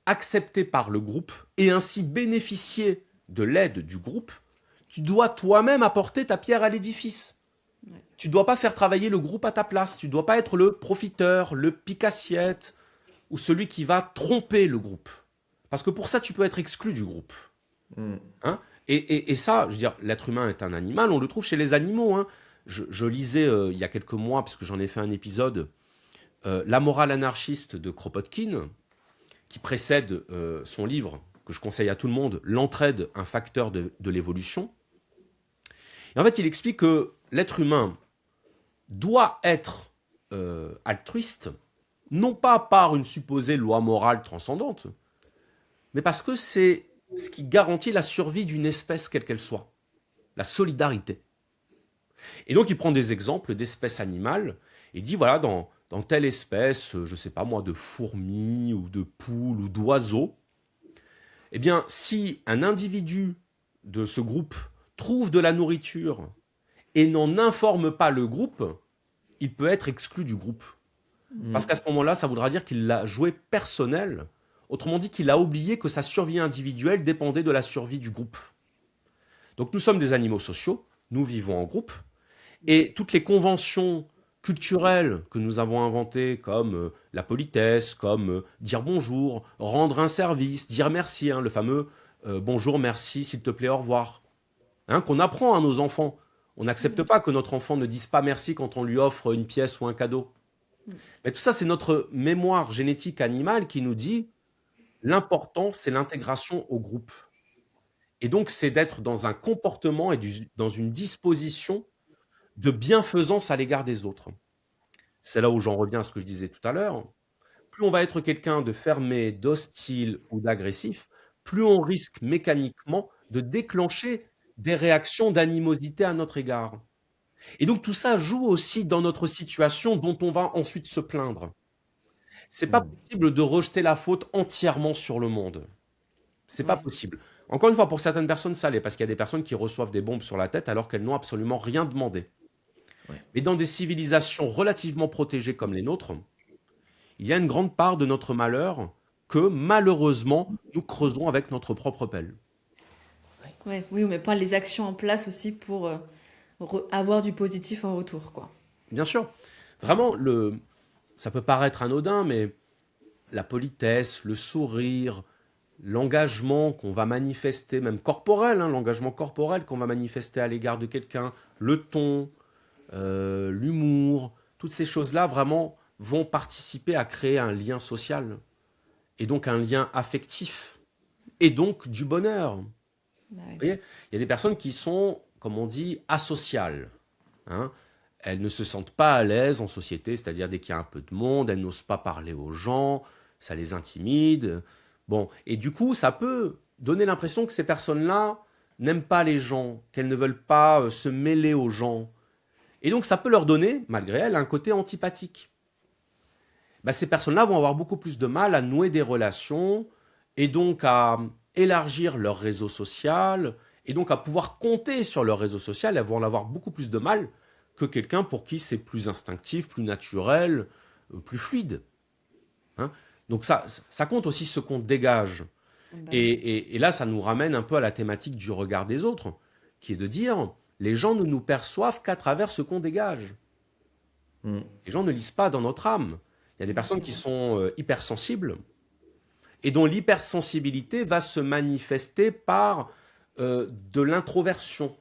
accepté par le groupe et ainsi bénéficier de l'aide du groupe, tu dois toi-même apporter ta pierre à l'édifice. Ouais. Tu ne dois pas faire travailler le groupe à ta place. Tu ne dois pas être le profiteur, le pique-assiette ou celui qui va tromper le groupe. Parce que pour ça, tu peux être exclu du groupe. Mmh. Hein? Et ça, je veux dire, l'être humain est un animal, on le trouve chez les animaux. Hein. Je lisais il y a quelques mois, puisque j'en ai fait un épisode, La morale anarchiste de Kropotkin, qui précède son livre, que je conseille à tout le monde, L'entraide, un facteur de l'évolution. Et en fait, il explique que l'être humain doit être altruiste, non pas par une supposée loi morale transcendante, mais parce que c'est ce qui garantit la survie d'une espèce quelle qu'elle soit, la solidarité. Et donc il prend des exemples d'espèces animales, et il dit voilà, dans telle espèce, je ne sais pas moi, de fourmis, ou de poules, ou d'oiseaux, eh bien si un individu de ce groupe trouve de la nourriture et n'en informe pas le groupe, il peut être exclu du groupe. Parce qu'à ce moment-là, ça voudra dire qu'il l'a joué personnel. Autrement dit, qu'il a oublié que sa survie individuelle dépendait de la survie du groupe. Donc nous sommes des animaux sociaux, nous vivons en groupe, et toutes les conventions culturelles que nous avons inventées, comme la politesse, comme dire bonjour, rendre un service, dire merci, hein, le fameux bonjour, merci, s'il te plaît, au revoir, hein, qu'on apprend à nos enfants. On n'accepte pas que notre enfant ne dise pas merci quand on lui offre une pièce ou un cadeau. Mais tout ça, c'est notre mémoire génétique animale qui nous dit l'important, c'est l'intégration au groupe. Et donc, c'est d'être dans un comportement et dans une disposition de bienfaisance à l'égard des autres. C'est là où j'en reviens à ce que je disais tout à l'heure. Plus on va être quelqu'un de fermé, d'hostile ou d'agressif, plus on risque mécaniquement de déclencher des réactions d'animosité à notre égard. Et donc, tout ça joue aussi dans notre situation dont on va ensuite se plaindre. C'est pas possible de rejeter la faute entièrement sur le monde. C'est pas possible. Encore une fois, pour certaines personnes, ça l'est, parce qu'il y a des personnes qui reçoivent des bombes sur la tête alors qu'elles n'ont absolument rien demandé. Ouais. Mais dans des civilisations relativement protégées comme les nôtres, il y a une grande part de notre malheur que, malheureusement, nous creusons avec notre propre pelle. Ouais, oui, on met pas les actions en place aussi pour avoir du positif en retour, quoi. Bien sûr. Vraiment, ça peut paraître anodin, mais la politesse, le sourire, l'engagement qu'on va manifester, même corporel, hein, l'engagement corporel qu'on va manifester à l'égard de quelqu'un, le ton, l'humour, toutes ces choses-là vraiment vont participer à créer un lien social et donc un lien affectif et donc du bonheur. Bah Vous ouais. voyez, il y a des personnes qui sont, comme on dit, asociales. Hein. Elles ne se sentent pas à l'aise en société, c'est-à-dire dès qu'il y a un peu de monde, elles n'osent pas parler aux gens, ça les intimide. Bon, et du coup, ça peut donner l'impression que ces personnes-là n'aiment pas les gens, qu'elles ne veulent pas se mêler aux gens. Et donc, ça peut leur donner, malgré elles, un côté antipathique. Ben, ces personnes-là vont avoir beaucoup plus de mal à nouer des relations et donc à élargir leur réseau social et donc à pouvoir compter sur leur réseau social. Elles vont en avoir beaucoup plus de mal que quelqu'un pour qui c'est plus instinctif, plus naturel, plus fluide. Hein. Donc ça compte aussi ce qu'on dégage. Bah, Et là, ça nous ramène un peu à la thématique du regard des autres, qui est de dire, les gens ne nous perçoivent qu'à travers ce qu'on dégage. Mm. Les gens ne lisent pas dans notre âme. Il y a des personnes qui sont hypersensibles et dont l'hypersensibilité va se manifester par de l'introversion.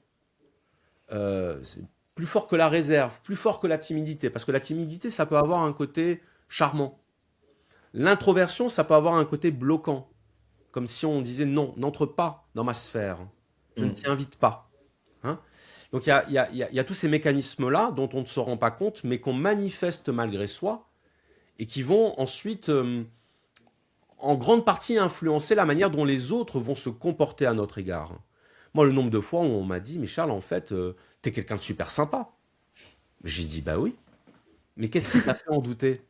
C'est plus fort que la réserve, plus fort que la timidité, parce que la timidité, ça peut avoir un côté charmant. L'introversion, ça peut avoir un côté bloquant, comme si on disait non, n'entre pas dans ma sphère, je ne t'y invite pas. Hein. Donc il y a tous ces mécanismes-là dont on ne se rend pas compte, mais qu'on manifeste malgré soi, et qui vont ensuite, en grande partie, influencer la manière dont les autres vont se comporter à notre égard. Moi, le nombre de fois où on m'a dit, mais Charles, en fait, t'es quelqu'un de super sympa. J'ai dit, bah oui. Mais qu'est-ce qui t'a fait en douter?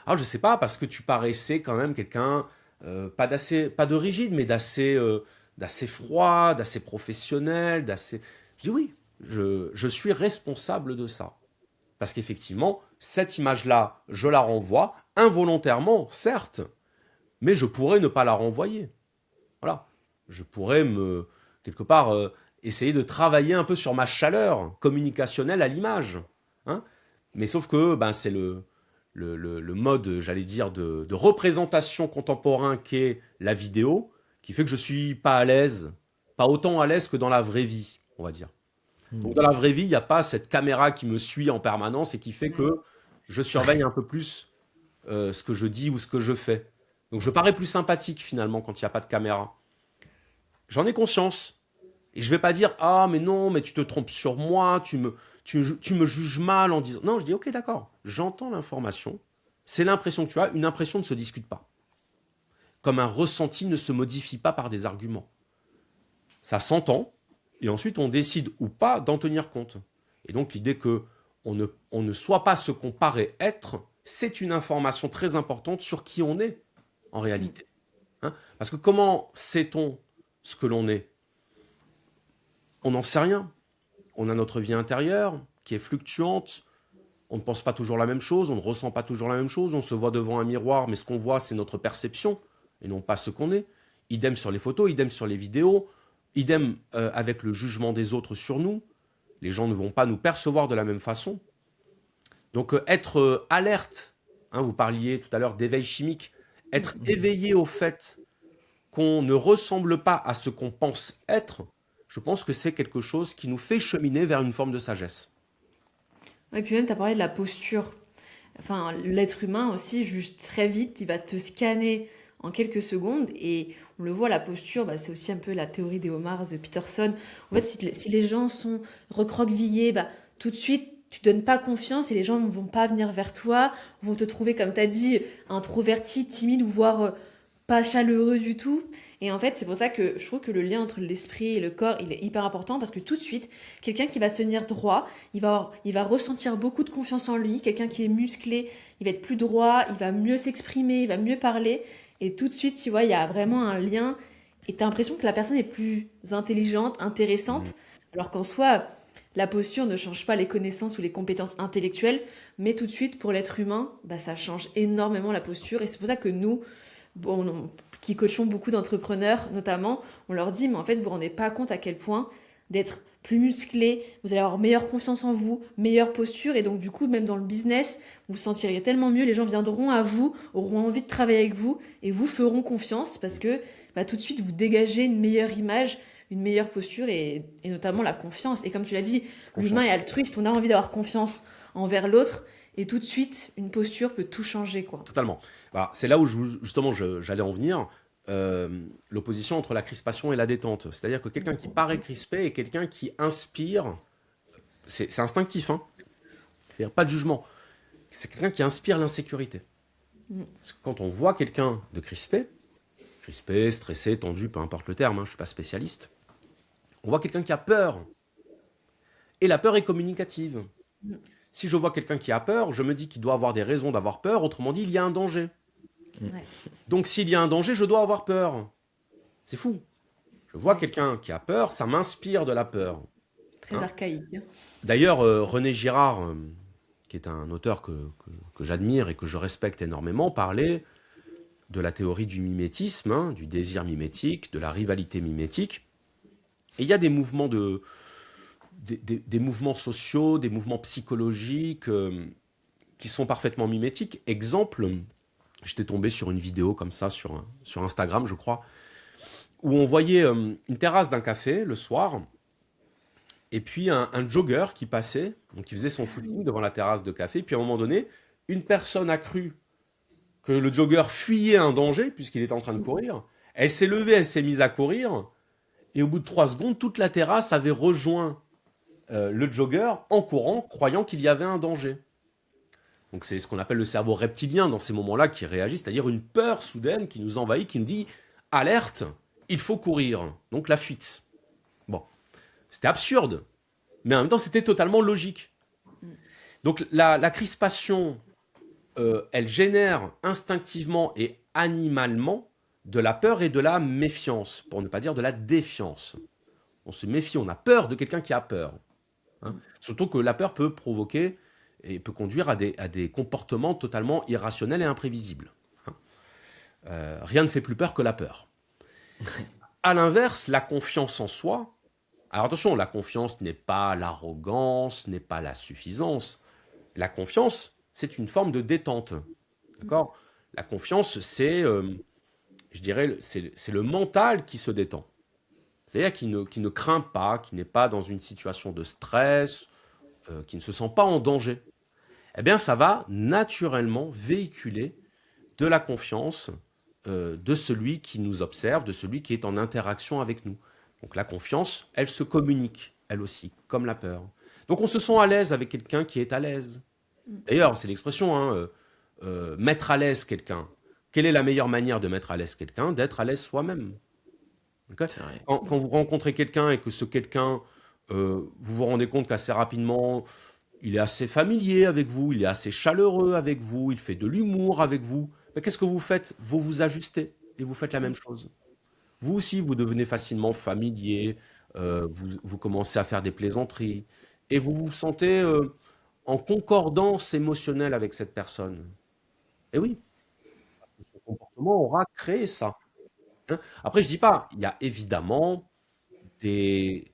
Ah, je sais pas, parce que tu paraissais quand même quelqu'un, pas de rigide, mais d'assez froid, d'assez professionnel, d'assez. Je dis oui, je suis responsable de ça. Parce qu'effectivement, cette image-là, je la renvoie, involontairement, certes, mais je pourrais ne pas la renvoyer. Voilà. Je pourrais quelque part, essayer de travailler un peu sur ma chaleur communicationnelle à l'image. Hein. Mais sauf que ben, c'est le mode, j'allais dire, de représentation contemporain qu'est la vidéo, qui fait que je suis pas à l'aise, pas autant à l'aise que dans la vraie vie, on va dire. Donc dans la vraie vie, il n'y a pas cette caméra qui me suit en permanence et qui fait que je surveille un peu plus ce que je dis ou ce que je fais. Donc je parais plus sympathique finalement quand il n'y a pas de caméra. J'en ai conscience. Et je ne vais pas dire « Ah mais non, mais tu te trompes sur moi, tu me juges mal en disant... » Non, je dis « Ok, d'accord, j'entends l'information. C'est l'impression que tu as. Une impression ne se discute pas. Comme un ressenti ne se modifie pas par des arguments. Ça s'entend. Et ensuite, on décide ou pas d'en tenir compte. Et donc, l'idée qu'on ne soit pas ce qu'on paraît être, c'est une information très importante sur qui on est, en réalité. Hein? Parce que comment sait-on ce que l'on est? On n'en sait rien. On a notre vie intérieure qui est fluctuante. On ne pense pas toujours la même chose, on ne ressent pas toujours la même chose. On se voit devant un miroir, mais ce qu'on voit, c'est notre perception, et non pas ce qu'on est. Idem sur les photos, idem sur les vidéos. Idem avec le jugement des autres sur nous. Les gens ne vont pas nous percevoir de la même façon. Donc être alerte, hein, vous parliez tout à l'heure d'éveil chimique, être éveillé au fait qu'on ne ressemble pas à ce qu'on pense être, je pense que c'est quelque chose qui nous fait cheminer vers une forme de sagesse. Et puis même, tu as parlé de la posture. Enfin, l'être humain aussi juge très vite, il va te scanner en quelques secondes et on le voit, la posture, bah, c'est aussi un peu la théorie des homards de Peterson. En fait, si les gens sont recroquevillés, bah, tout de suite, tu donnes pas confiance et les gens ne vont pas venir vers toi, vont te trouver, comme tu as dit, introverti, timide ou voire pas chaleureux du tout. Et en fait, c'est pour ça que je trouve que le lien entre l'esprit et le corps, il est hyper important parce que tout de suite, quelqu'un qui va se tenir droit, il va ressentir beaucoup de confiance en lui. Quelqu'un qui est musclé, il va être plus droit, il va mieux s'exprimer, il va mieux parler. Et tout de suite, tu vois, il y a vraiment un lien. Et tu as l'impression que la personne est plus intelligente, intéressante. Alors qu'en soi, la posture ne change pas les connaissances ou les compétences intellectuelles. Mais tout de suite, pour l'être humain, bah, ça change énormément la posture. Et c'est pour ça que nous, qui coachons beaucoup d'entrepreneurs notamment, on leur dit, mais en fait, vous ne vous rendez pas compte à quel point d'être plus musclé, vous allez avoir meilleure confiance en vous, meilleure posture, et donc du coup, même dans le business, vous vous sentirez tellement mieux, les gens viendront à vous, auront envie de travailler avec vous, et vous feront confiance, parce que bah, tout de suite, vous dégagez une meilleure image, une meilleure posture, et notamment la confiance. Et comme tu l'as dit, l'humain est altruiste, on a envie d'avoir confiance envers l'autre, et tout de suite, une posture peut tout changer, quoi. Totalement. Voilà, c'est là où justement j'allais en venir. L'opposition entre la crispation et la détente. C'est-à-dire que quelqu'un qui paraît crispé est quelqu'un qui inspire. C'est instinctif, hein. C'est-à-dire pas de jugement. C'est quelqu'un qui inspire l'insécurité. Parce que quand on voit quelqu'un de crispé, stressé, tendu, peu importe le terme, hein, je ne suis pas spécialiste, on voit quelqu'un qui a peur. Et la peur est communicative. Si je vois quelqu'un qui a peur, je me dis qu'il doit avoir des raisons d'avoir peur, autrement dit, il y a un danger. Ouais. Donc s'il y a un danger, je dois avoir peur. C'est fou. Je vois quelqu'un qui a peur, ça m'inspire de la peur. Très archaïque. D'ailleurs, René Girard, qui est un auteur que j'admire et que je respecte énormément, parlait de la théorie du mimétisme, hein, du désir mimétique, de la rivalité mimétique. Et il y a des mouvements des mouvements sociaux, des mouvements psychologiques qui sont parfaitement mimétiques. Exemple, j'étais tombé sur une vidéo comme ça sur Instagram, je crois, où on voyait une terrasse d'un café le soir, et puis un jogger qui passait, donc qui faisait son footing devant la terrasse de café, puis à un moment donné, une personne a cru que le jogger fuyait un danger, puisqu'il était en train de courir. Elle s'est levée, elle s'est mise à courir, et au bout de 3 secondes, toute la terrasse avait rejoint le jogger en courant, croyant qu'il y avait un danger. Donc c'est ce qu'on appelle le cerveau reptilien dans ces moments-là qui réagit, c'est-à-dire une peur soudaine qui nous envahit, qui nous dit « alerte, il faut courir », donc la fuite. Bon. C'était absurde, mais en même temps, c'était totalement logique. Donc la crispation, elle génère instinctivement et animalement de la peur et de la méfiance, pour ne pas dire de la défiance. On se méfie, on a peur de quelqu'un qui a peur. Hein. Surtout que la peur peut provoquer et peut conduire à des comportements totalement irrationnels et imprévisibles. Hein. Rien ne fait plus peur que la peur. À l'inverse, la confiance en soi. Alors attention, la confiance n'est pas l'arrogance, n'est pas la suffisance. La confiance, c'est une forme de détente. D'accord ? La confiance, c'est, je dirais, c'est le mental qui se détend. C'est-à-dire qui ne craint pas, qui n'est pas dans une situation de stress, qui ne se sent pas en danger. Eh bien, ça va naturellement véhiculer de la confiance de celui qui nous observe, de celui qui est en interaction avec nous. Donc la confiance, elle se communique, elle aussi, comme la peur. Donc on se sent à l'aise avec quelqu'un qui est à l'aise. D'ailleurs, c'est l'expression, hein, mettre à l'aise quelqu'un. Quelle est la meilleure manière de mettre à l'aise quelqu'un? D'être à l'aise soi-même. Okay. C'est vrai. Quand vous rencontrez quelqu'un et que ce quelqu'un, vous vous rendez compte qu'assez rapidement, il est assez familier avec vous, il est assez chaleureux avec vous, il fait de l'humour avec vous, mais qu'est-ce que vous faites? Vous vous ajustez et vous faites la même chose. Vous aussi, vous devenez facilement familier, vous commencez à faire des plaisanteries et vous vous sentez en concordance émotionnelle avec cette personne. Et oui, parce que ce comportement aura créé ça. Hein. Après, je dis pas, il y a évidemment des,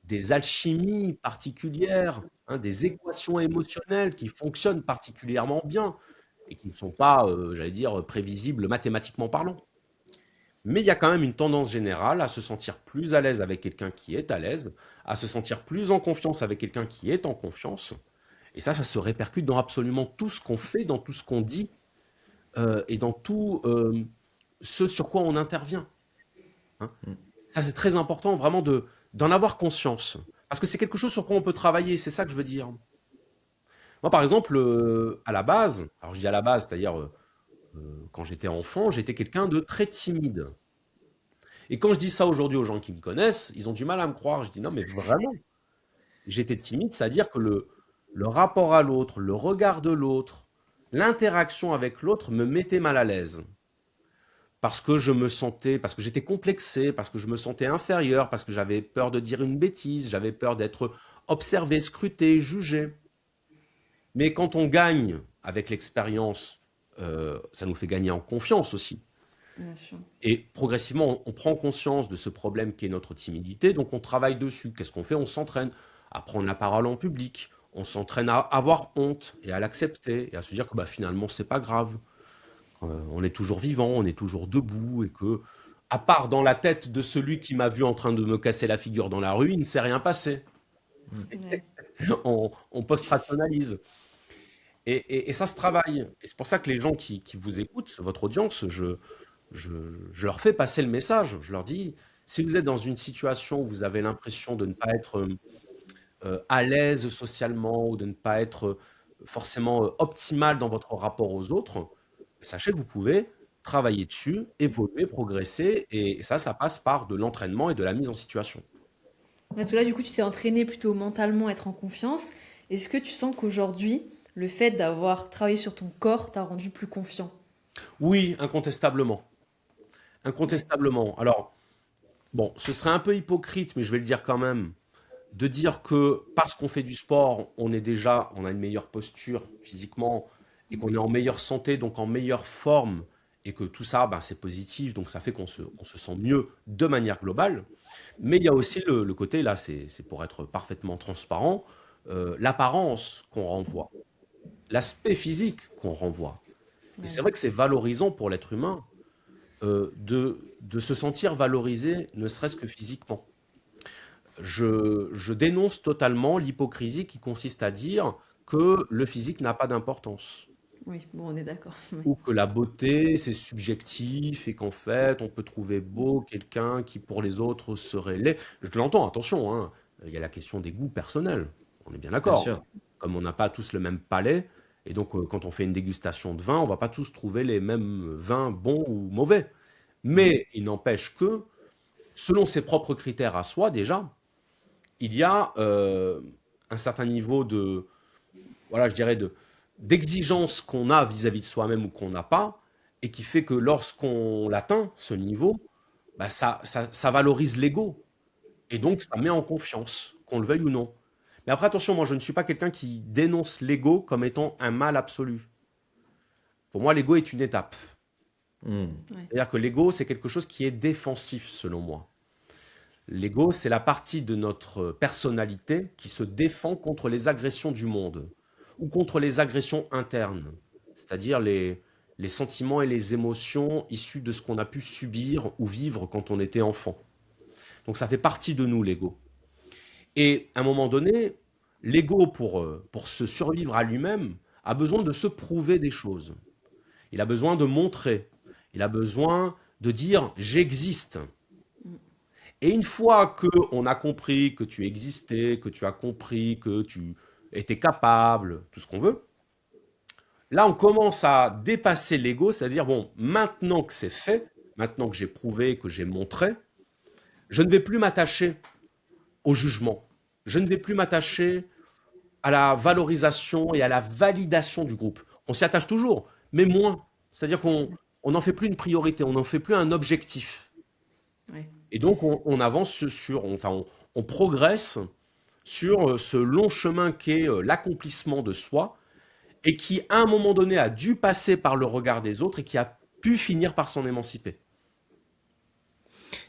des alchimies particulières, hein, des équations émotionnelles qui fonctionnent particulièrement bien et qui ne sont pas, j'allais dire, prévisibles mathématiquement parlant. Mais il y a quand même une tendance générale à se sentir plus à l'aise avec quelqu'un qui est à l'aise, à se sentir plus en confiance avec quelqu'un qui est en confiance. Et ça se répercute dans absolument tout ce qu'on fait, dans tout ce qu'on dit et dans tout ce sur quoi on intervient. Hein. Ça, c'est très important vraiment d'en avoir conscience. Parce que c'est quelque chose sur quoi on peut travailler, c'est ça que je veux dire. Moi, par exemple, à la base, alors je dis à la base, c'est-à-dire quand j'étais enfant, j'étais quelqu'un de très timide. Et quand je dis ça aujourd'hui aux gens qui me connaissent, ils ont du mal à me croire. Je dis non, mais vraiment, j'étais timide, c'est-à-dire que le rapport à l'autre, le regard de l'autre, l'interaction avec l'autre me mettait mal à l'aise. Parce que parce que j'étais complexé, parce que je me sentais inférieur, parce que j'avais peur de dire une bêtise, j'avais peur d'être observé, scruté, jugé. Mais quand on gagne avec l'expérience, ça nous fait gagner en confiance aussi. Bien sûr. Et progressivement, on prend conscience de ce problème qui est notre timidité, donc on travaille dessus. Qu'est-ce qu'on fait? On s'entraîne à prendre la parole en public, on s'entraîne à avoir honte et à l'accepter, et à se dire que finalement, c'est pas grave. On est toujours vivant, on est toujours debout, et que, à part dans la tête de celui qui m'a vu en train de me casser la figure dans la rue, il ne s'est rien passé. Ouais. On post-rationalise. Et ça se travaille. Et c'est pour ça que les gens qui vous écoutent, votre audience, je leur fais passer le message. Je leur dis, si vous êtes dans une situation où vous avez l'impression de ne pas être à l'aise socialement ou de ne pas être forcément optimal dans votre rapport aux autres, sachez que vous pouvez travailler dessus, évoluer, progresser. Et ça passe par de l'entraînement et de la mise en situation. Parce que là, du coup, tu t'es entraîné plutôt mentalement à être en confiance. Est-ce que tu sens qu'aujourd'hui, le fait d'avoir travaillé sur ton corps t'a rendu plus confiant? Oui, incontestablement. Incontestablement. Alors, bon, ce serait un peu hypocrite, mais je vais le dire quand même, de dire que parce qu'on fait du sport, on a une meilleure posture physiquement et qu'on est en meilleure santé, donc en meilleure forme, et que tout ça, c'est positif, donc ça fait qu'on se sent mieux de manière globale. Mais il y a aussi le côté, là, c'est pour être parfaitement transparent, l'apparence qu'on renvoie, l'aspect physique qu'on renvoie. Et c'est Ouais. vrai que c'est valorisant pour l'être humain de se sentir valorisé, ne serait-ce que physiquement. Je dénonce totalement l'hypocrisie qui consiste à dire que le physique n'a pas d'importance, Oui, bon, on est d'accord. Ouais. ou que la beauté, c'est subjectif, et qu'en fait, on peut trouver beau quelqu'un qui, pour les autres, serait laid. Je l'entends, attention, hein, il y a la question des goûts personnels, on est bien Bien d'accord. sûr. Comme on n'a pas tous le même palais, et donc quand on fait une dégustation de vin, on va pas tous trouver les mêmes vins bons ou mauvais. Mais il n'empêche que, selon ses propres critères à soi déjà, il y a un certain niveau de, voilà, je dirais, d'exigence qu'on a vis-à-vis de soi-même ou qu'on n'a pas, et qui fait que lorsqu'on l'atteint, ce niveau, bah, ça valorise l'ego. Et donc, ça met en confiance, qu'on le veuille ou non. Mais après, attention, moi, je ne suis pas quelqu'un qui dénonce l'ego comme étant un mal absolu. Pour moi, l'ego est une étape. Hmm. C'est-à-dire que l'ego, c'est quelque chose qui est défensif, selon moi. L'ego, c'est la partie de notre personnalité qui se défend contre les agressions du monde ou contre les agressions internes, c'est-à-dire les sentiments et les émotions issus de ce qu'on a pu subir ou vivre quand on était enfant. Donc ça fait partie de nous, l'ego. Et à un moment donné, l'ego, pour se survivre à lui-même, a besoin de se prouver des choses. Il a besoin de montrer. Il a besoin de dire « j'existe ». Et une fois qu'on a compris que tu existais, que tu as compris que tu étais capable, tout ce qu'on veut, là, on commence à dépasser l'ego, c'est-à-dire, bon, maintenant que c'est fait, maintenant que j'ai prouvé, que j'ai montré, je ne vais plus m'attacher au jugement. Je ne vais plus m'attacher à la valorisation et à la validation du groupe. On s'y attache toujours, mais moins. C'est-à-dire qu'on n'en fait plus une priorité, on n'en fait plus un objectif. Ouais. Et donc, on avance on progresse sur ce long chemin qu'est l'accomplissement de soi et qui, à un moment donné, a dû passer par le regard des autres et qui a pu finir par s'en émanciper.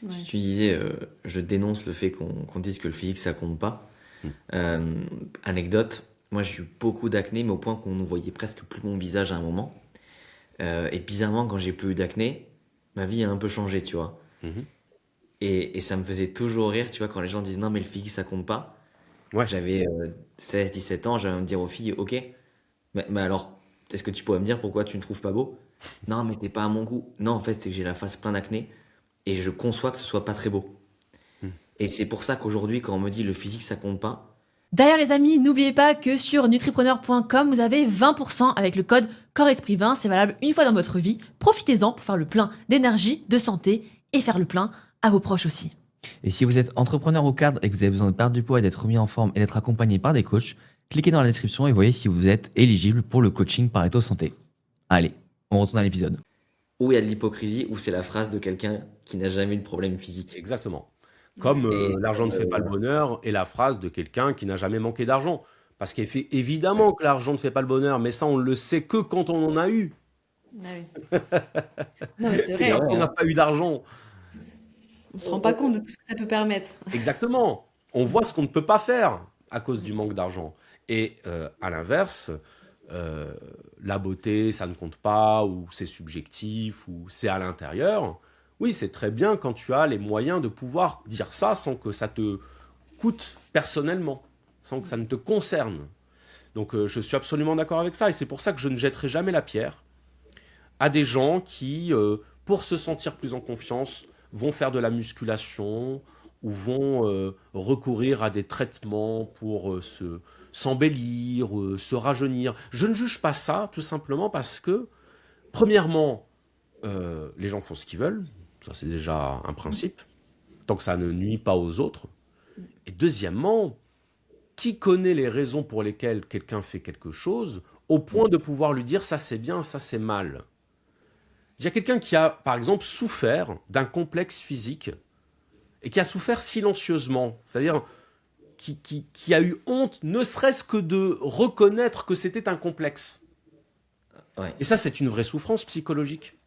Ouais. Tu disais, je dénonce le fait qu'on dise que le physique ça compte pas. Anecdote, moi j'ai eu beaucoup d'acné, mais au point qu'on ne voyait presque plus mon visage à un moment. Et bizarrement, quand j'ai plus eu d'acné, ma vie a un peu changé, tu vois. Mhm. Et ça me faisait toujours rire, tu vois, quand les gens disent non, mais le physique ça compte pas. Ouais. J'avais 16-17 ans, j'allais me dire aux filles, ok, mais alors, est-ce que tu pourrais me dire pourquoi tu ne trouves pas beau? Non, mais t'es pas à mon goût. Non, en fait, c'est que j'ai la face plein d'acné et je conçois que ce soit pas très beau. Et c'est pour ça qu'aujourd'hui, quand on me dit le physique ça compte pas, D'ailleurs les amis, n'oubliez pas que sur nutripreneur.com, vous avez 20% avec le code corps-esprit-20. C'est valable une fois dans votre vie. Profitez-en pour faire le plein d'énergie, de santé et faire le plein à vos proches aussi. Et si vous êtes entrepreneur ou cadre et que vous avez besoin de perdre du poids et d'être remis en forme et d'être accompagné par des coachs, cliquez dans la description et voyez si vous êtes éligible pour le coaching Pareto Santé. Allez, on retourne à l'épisode. où il y a de l'hypocrisie, où c'est la phrase de quelqu'un qui n'a jamais eu de problème physique. Exactement. Comme Et l'argent ne fait pas le bonheur est la phrase de quelqu'un qui n'a jamais manqué d'argent. Parce qu'évidemment que l'argent ne fait pas le bonheur, mais ça, on le sait que quand on en a eu. Ah oui. Non, mais c'est C'est vrai, quand on n'a pas eu d'argent. on se rend pas compte de tout ce que ça peut permettre. Exactement. On voit ce qu'on ne peut pas faire à cause du manque d'argent. Et à l'inverse, la beauté, ça ne compte pas, ou c'est subjectif, ou c'est à l'intérieur. Oui, c'est très bien quand tu as les moyens de pouvoir dire ça sans que ça te coûte personnellement, sans que ça ne te concerne. Donc je suis absolument d'accord avec ça. Et c'est pour ça que je ne jetterai jamais la pierre à des gens qui, pour se sentir plus en confiance, vont faire de la musculation ou vont recourir à des traitements pour s'embellir, se rajeunir. Je ne juge pas ça, tout simplement parce que, premièrement, les gens font ce qu'ils veulent. Ça, c'est déjà un principe, tant que ça ne nuit pas aux autres. Et deuxièmement, qui connaît les raisons pour lesquelles quelqu'un fait quelque chose, au point de pouvoir lui dire ça c'est bien, ça c'est mal. Il y a quelqu'un qui a, par exemple, souffert d'un complexe physique et qui a souffert silencieusement, c'est-à-dire qui a eu honte, ne serait-ce que de reconnaître que c'était un complexe. Ouais, Et ça, c'est une vraie souffrance psychologique.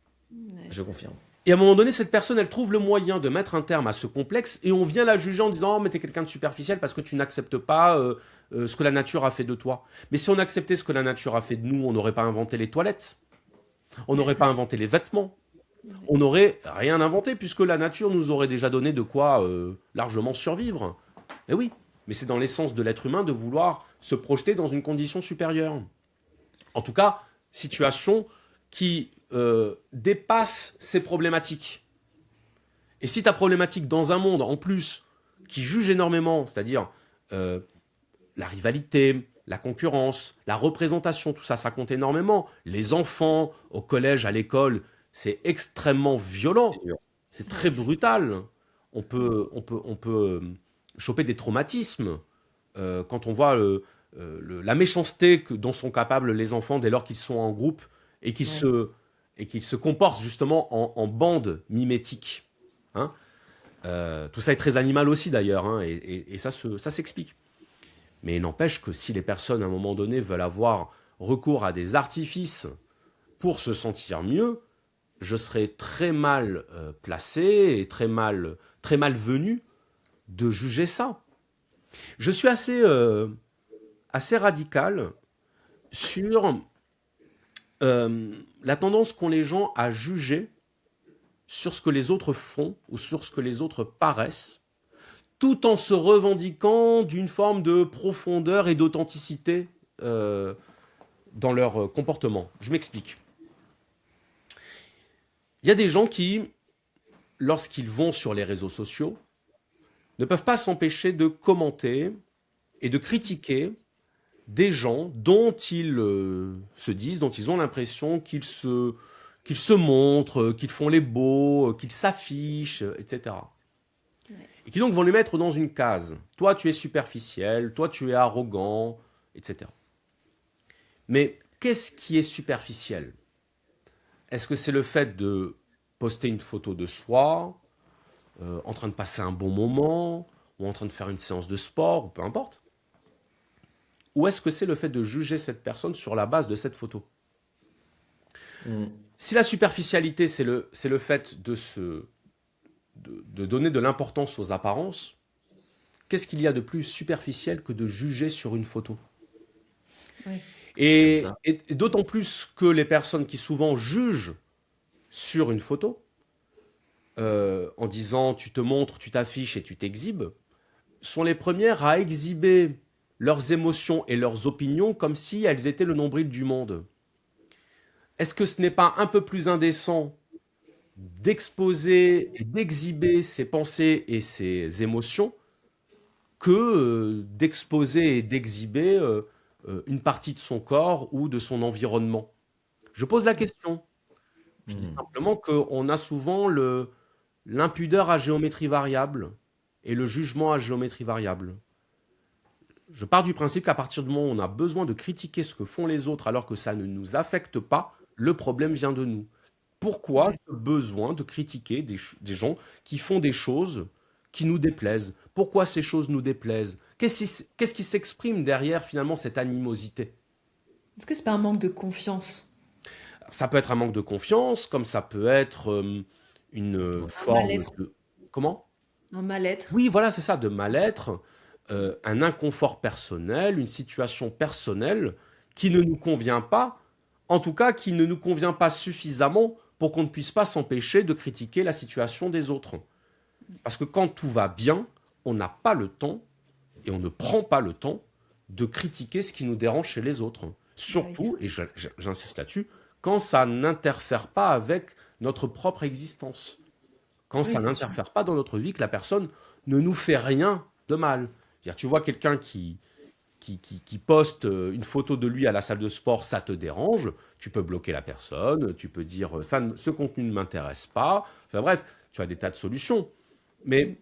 je confirme. Et à un moment donné, cette personne, elle trouve le moyen de mettre un terme à ce complexe et on vient la juger en disant « Oh, mais t'es quelqu'un de superficiel parce que tu n'acceptes pas ce que la nature a fait de toi. » Mais si on acceptait ce que la nature a fait de nous, on n'aurait pas inventé les toilettes. On n'aurait pas inventé les vêtements. On n'aurait rien inventé puisque la nature nous aurait déjà donné de quoi largement survivre. Et oui, mais c'est dans l'essence de l'être humain de vouloir se projeter dans une condition supérieure. En tout cas, situation qui dépasse ces problématiques. Et si ta problématique dans un monde, en plus, qui juge énormément, c'est-à-dire la rivalité, la concurrence, la représentation, tout ça, ça compte énormément. Les enfants, au collège, à l'école, c'est extrêmement violent. C'est très brutal. On peut choper des traumatismes quand on voit la méchanceté dont sont capables les enfants dès lors qu'ils sont en groupe et qu'ils se comportent justement en bande mimétique. Hein. Tout ça est très animal aussi d'ailleurs, hein, et ça s'explique. Mais il n'empêche que si les personnes à un moment donné veulent avoir recours à des artifices pour se sentir mieux, je serais très mal placé et très mal venu de juger ça. Je suis assez radical sur la tendance qu'ont les gens à juger sur ce que les autres font ou sur ce que les autres paraissent, tout en se revendiquant d'une forme de profondeur et d'authenticité dans leur comportement. Je m'explique. Il y a des gens qui, lorsqu'ils vont sur les réseaux sociaux, ne peuvent pas s'empêcher de commenter et de critiquer des gens dont ils se disent, dont ils ont l'impression qu'ils se montrent, qu'ils font les beaux, qu'ils s'affichent, etc. Ouais. Et qui donc vont les mettre dans une case. Toi, tu es superficiel, toi, tu es arrogant, etc. Mais qu'est-ce qui est superficiel ? Est-ce que c'est le fait de poster une photo de soi, en train de passer un bon moment, ou en train de faire une séance de sport, ou peu importe ? Ou est-ce que c'est le fait de juger cette personne sur la base de cette photo ? Si la superficialité, c'est le fait de donner de l'importance aux apparences, qu'est-ce qu'il y a de plus superficiel que de juger sur une photo ? Oui. Et Comme ça. d'autant plus que les personnes qui souvent jugent sur une photo, en disant tu te montres, tu t'affiches et tu t'exhibes, sont les premières à exhiber leurs émotions et leurs opinions comme si elles étaient le nombril du monde. Est-ce que ce n'est pas un peu plus indécent d'exposer et d'exhiber ses pensées et ses émotions que d'exposer et d'exhiber une partie de son corps ou de son environnement ? Je pose la question. Je dis simplement qu'on a souvent l'impudeur à géométrie variable et le jugement à géométrie variable. Je pars du principe qu'à partir du moment où on a besoin de critiquer ce que font les autres alors que ça ne nous affecte pas, le problème vient de nous. Pourquoi ce besoin de critiquer des gens qui font des choses qui nous déplaisent ? Pourquoi ces choses nous déplaisent ? Qu'est-ce qui s'exprime derrière finalement cette animosité ? Est-ce que c'est pas un manque de confiance ? Ça peut être un manque de confiance, comme ça peut être une forme mal-être. de... Comment ? Un mal-être ? Oui, voilà, c'est ça, de mal-être, un inconfort personnel, une situation personnelle qui ne nous convient pas, en tout cas qui ne nous convient pas suffisamment pour qu'on ne puisse pas s'empêcher de critiquer la situation des autres. Parce que quand tout va bien, on n'a pas le temps, et on ne prend pas le temps, de critiquer ce qui nous dérange chez les autres. Surtout, et j'insiste là-dessus, quand ça n'interfère pas avec notre propre existence. Quand ça c'est n'interfère pas dans notre vie, que la personne ne nous fait rien de mal. C'est-à-dire, tu vois quelqu'un qui poste une photo de lui à la salle de sport, ça te dérange, tu peux bloquer la personne, tu peux dire ce contenu ne m'intéresse pas. Enfin bref, tu as des tas de solutions. Mais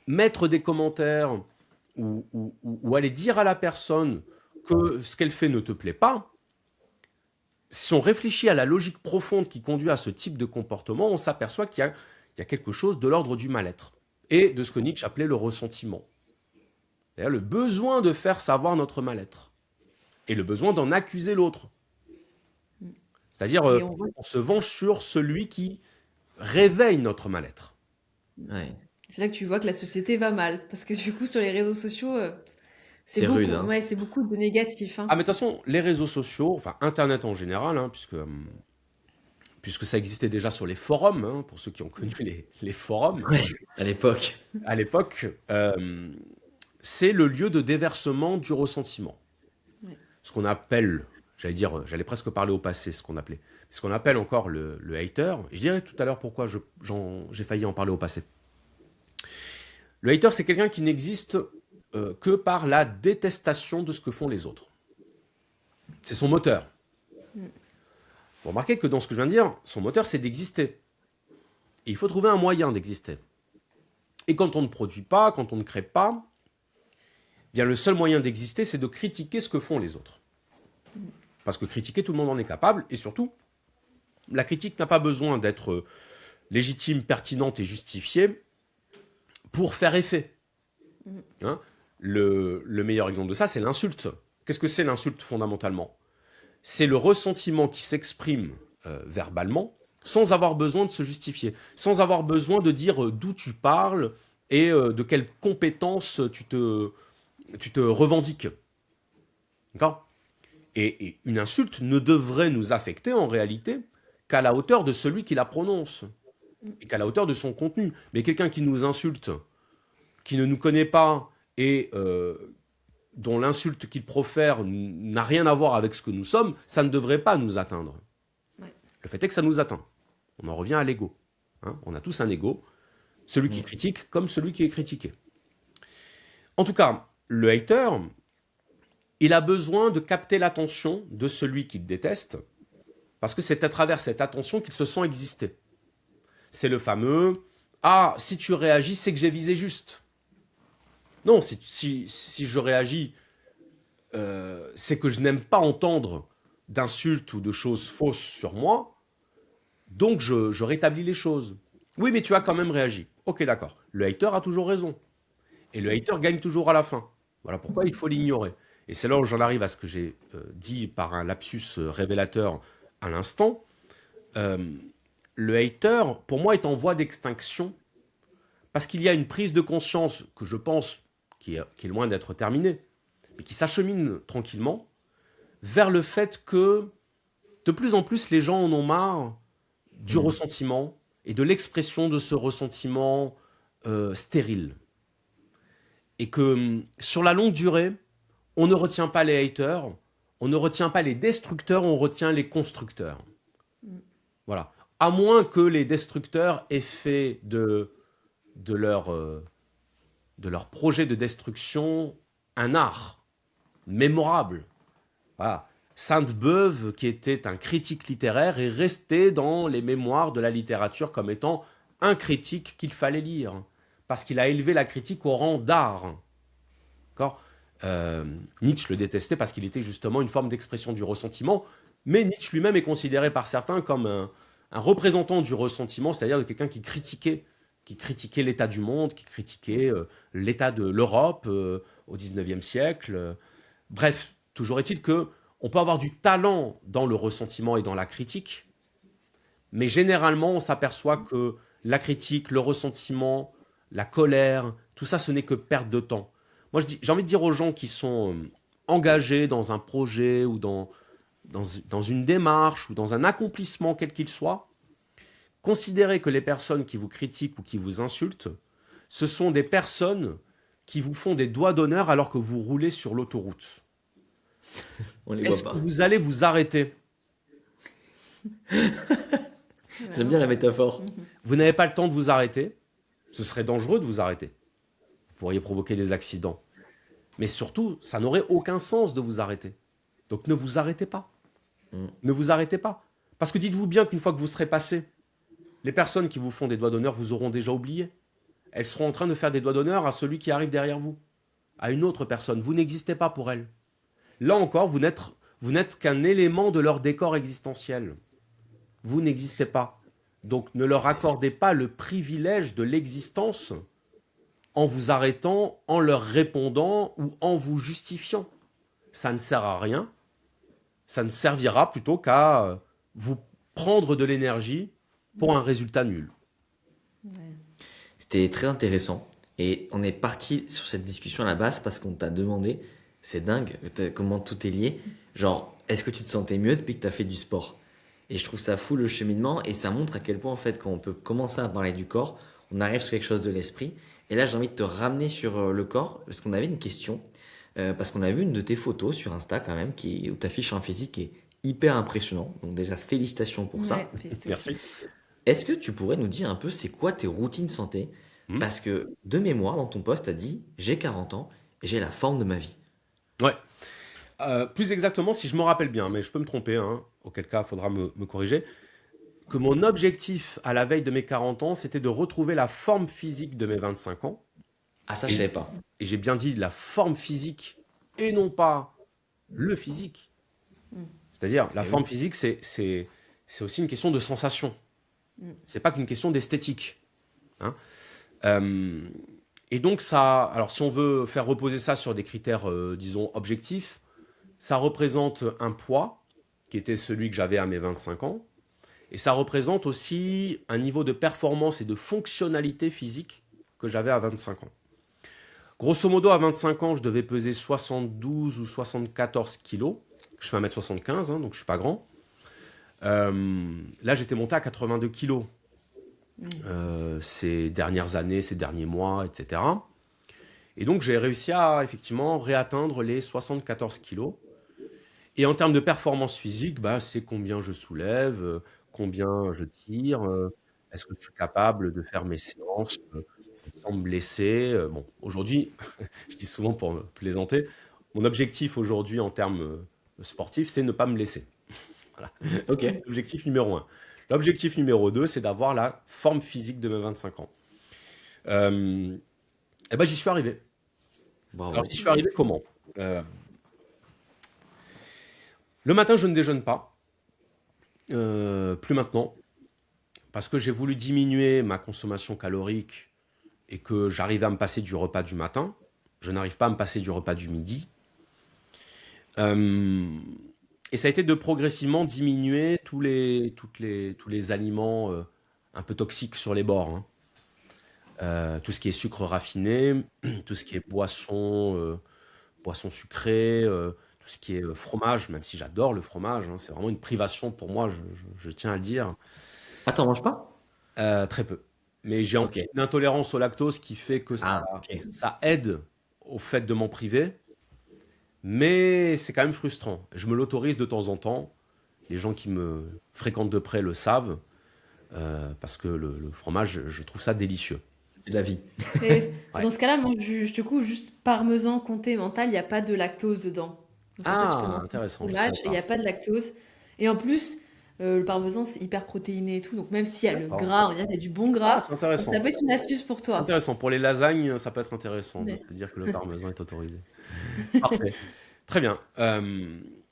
mettre des commentaires ou aller dire à la personne que ce qu'elle fait ne te plaît pas, si on réfléchit à la logique profonde qui conduit à ce type de comportement, on s'aperçoit qu'il y a quelque chose de l'ordre du mal-être et de ce que Nietzsche appelait le ressentiment. C'est-à-dire le besoin de faire savoir notre mal-être et le besoin d'en accuser l'autre. C'est-à-dire Et on voit- on se venge sur celui qui réveille notre mal-être. Ouais. C'est là que tu vois que la société va mal. Parce que du coup, sur les réseaux sociaux, C'est beaucoup, rude, hein. ouais, c'est beaucoup de négatifs. Hein. Ah mais de toute façon, les réseaux sociaux, enfin Internet en général, hein, puisque ça existait déjà sur les forums, hein, pour ceux qui ont connu les forums, À l'époque. à l'époque, c'est le lieu de déversement du ressentiment. Ouais. Ce qu'on appelle, j'allais presque parler au passé, ce qu'on appelle encore le hater. Je dirais tout à l'heure pourquoi j'ai failli en parler au passé. Le hater, c'est quelqu'un qui n'existe que par la détestation de ce que font les autres. C'est son moteur. Vous remarquez que dans ce que je viens de dire, son moteur, c'est d'exister. Et il faut trouver un moyen d'exister. Et quand on ne produit pas, quand on ne crée pas, bien le seul moyen d'exister, c'est de critiquer ce que font les autres. Parce que critiquer, tout le monde en est capable. Et surtout, la critique n'a pas besoin d'être légitime, pertinente et justifiée pour faire effet. Hein, le meilleur exemple de ça, c'est l'insulte. Qu'est-ce que c'est l'insulte fondamentalement? C'est le ressentiment qui s'exprime verbalement sans avoir besoin de se justifier, sans avoir besoin de dire d'où tu parles et de quelles compétences tu te revendiques. D'accord? Et une insulte ne devrait nous affecter en réalité qu'à la hauteur de celui qui la prononce et qu'à la hauteur de son contenu. Mais quelqu'un qui nous insulte, qui ne nous connaît pas et dont l'insulte qu'il profère n'a rien à voir avec ce que nous sommes, ça ne devrait pas nous atteindre. Ouais. Le fait est que ça nous atteint. On en revient à l'ego. Hein, on a tous un ego, celui qui critique comme celui qui est critiqué. En tout cas, le hater, il a besoin de capter l'attention de celui qu'il déteste, parce que c'est à travers cette attention qu'il se sent exister. C'est le fameux « Ah, si tu réagis, c'est que j'ai visé juste ». Non, si je réagis, c'est que je n'aime pas entendre d'insultes ou de choses fausses sur moi, donc je rétablis les choses. Oui, mais tu as quand même réagi. Ok, d'accord. Le hater a toujours raison. Et le hater gagne toujours à la fin. Voilà pourquoi il faut l'ignorer. Et c'est là où j'en arrive à ce que j'ai dit par un lapsus révélateur à l'instant. Le hater, pour moi, est en voie d'extinction parce qu'il y a une prise de conscience que je pense qui est loin d'être terminée, mais qui s'achemine tranquillement vers le fait que de plus en plus les gens en ont marre du ressentiment et de l'expression de ce ressentiment stérile. Et que sur la longue durée, on ne retient pas les haters, on ne retient pas les destructeurs, on retient les constructeurs. Voilà. À moins que les destructeurs aient fait de leur projet de destruction un art mémorable. Voilà. Sainte-Beuve, qui était un critique littéraire, est resté dans les mémoires de la littérature comme étant un critique qu'il fallait lire, parce qu'il a élevé la critique au rang d'art. D'accord ? Nietzsche le détestait parce qu'il était justement une forme d'expression du ressentiment, mais Nietzsche lui-même est considéré par certains comme un représentant du ressentiment, c'est-à-dire de quelqu'un qui critiquait l'état du monde, qui critiquait l'état de l'Europe au XIXe siècle. Bref, toujours est-il qu'on peut avoir du talent dans le ressentiment et dans la critique, mais généralement, on s'aperçoit que la critique, le ressentiment, la colère, tout ça, ce n'est que perte de temps. Moi, j'ai envie de dire aux gens qui sont engagés dans un projet ou dans une démarche ou dans un accomplissement quel qu'il soit, considérez que les personnes qui vous critiquent ou qui vous insultent, ce sont des personnes qui vous font des doigts d'honneur alors que vous roulez sur l'autoroute. On les Est-ce voit que pas. vous allez vous arrêter? J'aime bien la métaphore. Vous n'avez pas le temps de vous arrêter. Ce serait dangereux de vous arrêter. Vous pourriez provoquer des accidents. Mais surtout, ça n'aurait aucun sens de vous arrêter. Donc ne vous arrêtez pas. Ne vous arrêtez pas. Parce que dites-vous bien qu'une fois que vous serez passé, les personnes qui vous font des doigts d'honneur vous auront déjà oublié. Elles seront en train de faire des doigts d'honneur à celui qui arrive derrière vous, à une autre personne. Vous n'existez pas pour elle. Là encore, vous n'êtes qu'un élément de leur décor existentiel. Vous n'existez pas. Donc ne leur accordez pas le privilège de l'existence en vous arrêtant, en leur répondant ou en vous justifiant. Ça ne sert à rien. Ça ne servira plutôt qu'à vous prendre de l'énergie pour un résultat nul. C'était très intéressant. Et on est parti sur cette discussion à la base parce qu'on t'a demandé, c'est dingue, comment tout est lié. Genre, est-ce que tu te sentais mieux depuis que tu as fait du sport? Et je trouve ça fou le cheminement et ça montre à quel point en fait quand on peut commencer à parler du corps, on arrive sur quelque chose de l'esprit. Et là j'ai envie de te ramener sur le corps parce qu'on avait une question, parce qu'on a vu une de tes photos sur Insta quand même où tu affiches un physique qui est hyper impressionnant. Donc déjà félicitations pour ça. Ouais, félicitations. Merci. Est-ce que tu pourrais nous dire un peu c'est quoi tes routines santé? Parce que de mémoire dans ton post tu as dit j'ai 40 ans et j'ai la forme de ma vie. Ouais. Plus exactement, si je me rappelle bien, mais je peux me tromper, hein, auquel cas il faudra me corriger. que mon objectif à la veille de mes 40 ans, c'était de retrouver la forme physique de mes 25 ans. Ah, ça, je savais pas. Et j'ai bien dit la forme physique et non pas le physique. C'est-à-dire, la forme physique, c'est aussi une question de sensation. C'est pas qu'une question d'esthétique. Hein. Et donc, ça, alors si on veut faire reposer ça sur des critères, disons, objectifs, ça représente un poids qui était celui que j'avais à mes 25 ans. Et ça représente aussi un niveau de performance et de fonctionnalité physique que j'avais à 25 ans. Grosso modo, à 25 ans, je devais peser 72 ou 74 kilos. Je fais 1m75, hein, donc je ne suis pas grand. Là, j'étais monté à 82 kilos ces dernières années, ces derniers mois, etc. Et donc, j'ai réussi à, effectivement, réatteindre les 74 kilos. Et en termes de performance physique, bah, c'est combien je soulève, combien je tire, est-ce que je suis capable de faire mes séances sans me blesser. Bon, aujourd'hui, je dis souvent pour me plaisanter, mon objectif aujourd'hui en termes sportifs, c'est ne pas me blesser. Voilà. Ok. C'est l'objectif numéro 1. L'objectif numéro 2, c'est d'avoir la forme physique de mes 25 ans. Et ben, j'y suis arrivé. Bravo. Alors, j'y suis arrivé comment? Le matin, je ne déjeune pas. Plus maintenant. Parce que j'ai voulu diminuer ma consommation calorique et que j'arrive à me passer du repas du matin. Je n'arrive pas à me passer du repas du midi. Et ça a été de progressivement diminuer tous les aliments un peu toxiques sur les bords. Hein. Tout ce qui est sucre raffiné, tout ce qui est boisson sucrée, tout ce qui est fromage, même si j'adore le fromage. Hein, c'est vraiment une privation pour moi, je tiens à le dire. Ah, t'en manges pas? Très peu. Mais j'ai Ok. une intolérance au lactose qui fait que Ah, ok. ça aide au fait de m'en priver. Mais c'est quand même frustrant. Je me l'autorise de temps en temps. Les gens qui me fréquentent de près le savent. Parce que le fromage, je trouve ça délicieux. C'est de la vie. Et Ouais. dans ce cas-là, moi, du coup, juste parmesan, comté, mental, il n'y a pas de lactose dedans. Donc, pour ça, tu peux manger du Intéressant. Je fromage savais et il n'y a pas. pas de lactose. Et en plus, le parmesan, c'est hyper protéiné et tout. Donc, même s'il y a le D'accord. gras, on va dire qu'il y a du bon Ah, gras, c'est donc intéressant. ça peut être une astuce pour C'est toi. intéressant. Pour les lasagnes, ça peut être intéressant de Mais- se dire que le parmesan est autorisé. Parfait. Très bien.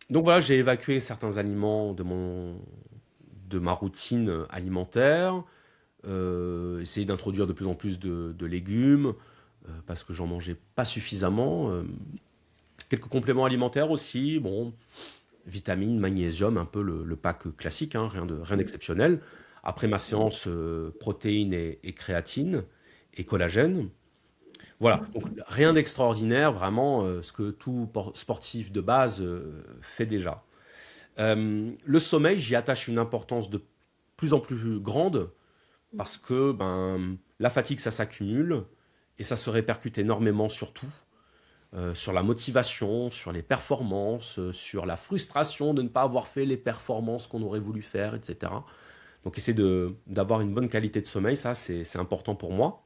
Donc voilà, j'ai évacué certains aliments de ma routine alimentaire. Essayé d'introduire de plus en plus de légumes parce que j'en mangeais pas suffisamment. Quelques compléments alimentaires aussi. Bon, vitamines, magnésium, un peu le pack classique, hein, rien d'exceptionnel. Après ma séance, protéines et créatine et collagène. Voilà, donc rien d'extraordinaire, vraiment ce que tout sportif de base fait déjà. Le sommeil, j'y attache une importance de plus en plus grande parce que la fatigue, ça s'accumule et ça se répercute énormément sur tout, sur la motivation, sur les performances, sur la frustration de ne pas avoir fait les performances qu'on aurait voulu faire, etc. Donc essayer d'avoir une bonne qualité de sommeil, ça c'est important pour moi.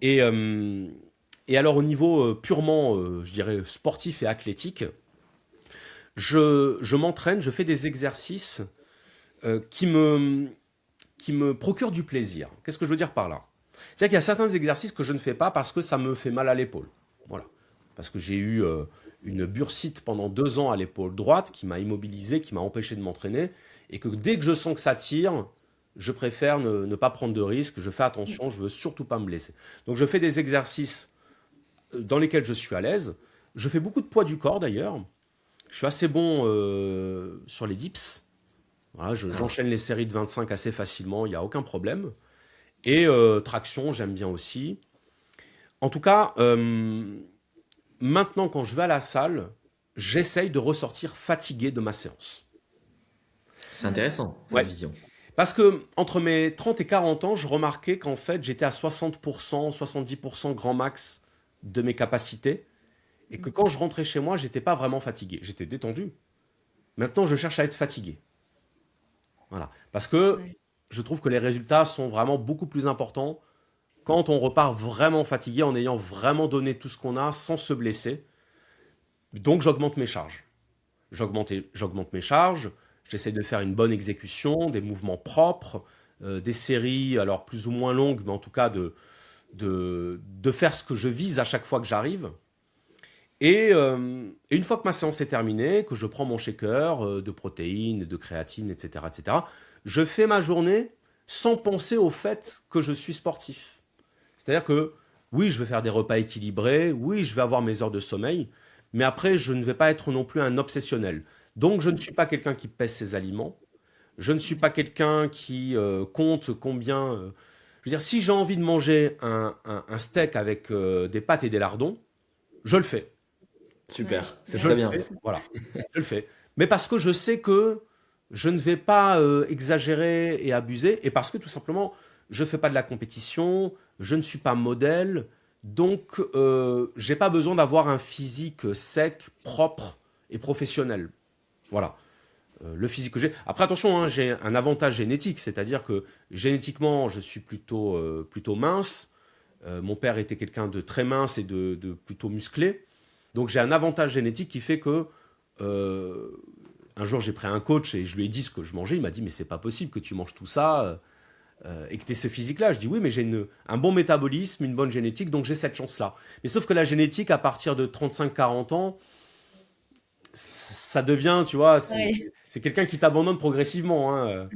Et alors au niveau purement, je dirais, sportif et athlétique, je m'entraîne, je fais des exercices qui me procurent du plaisir. Qu'est-ce que je veux dire par là? C'est-à-dire qu'il y a certains exercices que je ne fais pas parce que ça me fait mal à l'épaule. Voilà. Parce que j'ai eu une bursite pendant 2 ans à l'épaule droite qui m'a immobilisé, qui m'a empêché de m'entraîner, et que dès que je sens que ça tire, je préfère ne pas prendre de risques, je fais attention, je veux surtout pas me blesser. Donc je fais des exercices dans lesquels je suis à l'aise. Je fais beaucoup de poids du corps d'ailleurs. Je suis assez bon sur les dips. Voilà, j'enchaîne les séries de 25 assez facilement, il n'y a aucun problème. Et traction, j'aime bien aussi. En tout cas, maintenant quand je vais à la salle, j'essaye de ressortir fatigué de ma séance. C'est intéressant, cette Ouais. vision. Parce que entre mes 30 et 40 ans, je remarquais qu'en fait, j'étais à 60%, 70% grand max de mes capacités. Et que quand je rentrais chez moi, j'étais pas vraiment fatigué. J'étais détendu. Maintenant, je cherche à être fatigué. Voilà. Parce que Ouais. je trouve que les résultats sont vraiment beaucoup plus importants quand on repart vraiment fatigué, en ayant vraiment donné tout ce qu'on a sans se blesser. Donc, j'augmente mes charges. J'augmente mes charges. J'essaie de faire une bonne exécution, des mouvements propres, des séries, alors plus ou moins longues, mais en tout cas de faire ce que je vise à chaque fois que j'arrive. Et une fois que ma séance est terminée, que je prends mon shaker de protéines, de créatine, etc., je fais ma journée sans penser au fait que je suis sportif. C'est-à-dire que oui, je vais faire des repas équilibrés, oui, je vais avoir mes heures de sommeil, mais après, je ne vais pas être non plus un obsessionnel. Donc, je ne suis pas quelqu'un qui pèse ses aliments, je ne suis pas quelqu'un qui compte combien... je veux dire, si j'ai envie de manger un steak avec des pâtes et des lardons, je le fais. Super, Ouais. c'est Je très le bien. fais, voilà, je le fais. Mais parce que je sais que je ne vais pas exagérer et abuser, et parce que tout simplement, je ne fais pas de la compétition, je ne suis pas modèle, donc j'ai pas besoin d'avoir un physique sec, propre et professionnel. Voilà. Le physique que j'ai. Après, attention, hein, j'ai un avantage génétique, c'est-à-dire que génétiquement, je suis plutôt mince. Mon père était quelqu'un de très mince et de plutôt musclé. Donc j'ai un avantage génétique qui fait que euh, un jour j'ai pris un coach et je lui ai dit ce que je mangeais. Il m'a dit mais c'est pas possible que tu manges tout ça et que tu aies ce physique-là. Je dis oui mais j'ai un bon métabolisme, une bonne génétique donc j'ai cette chance-là. Mais sauf que la génétique à partir de 35-40 ans, ça devient, tu vois, Ouais. c'est quelqu'un qui t'abandonne progressivement. Hein.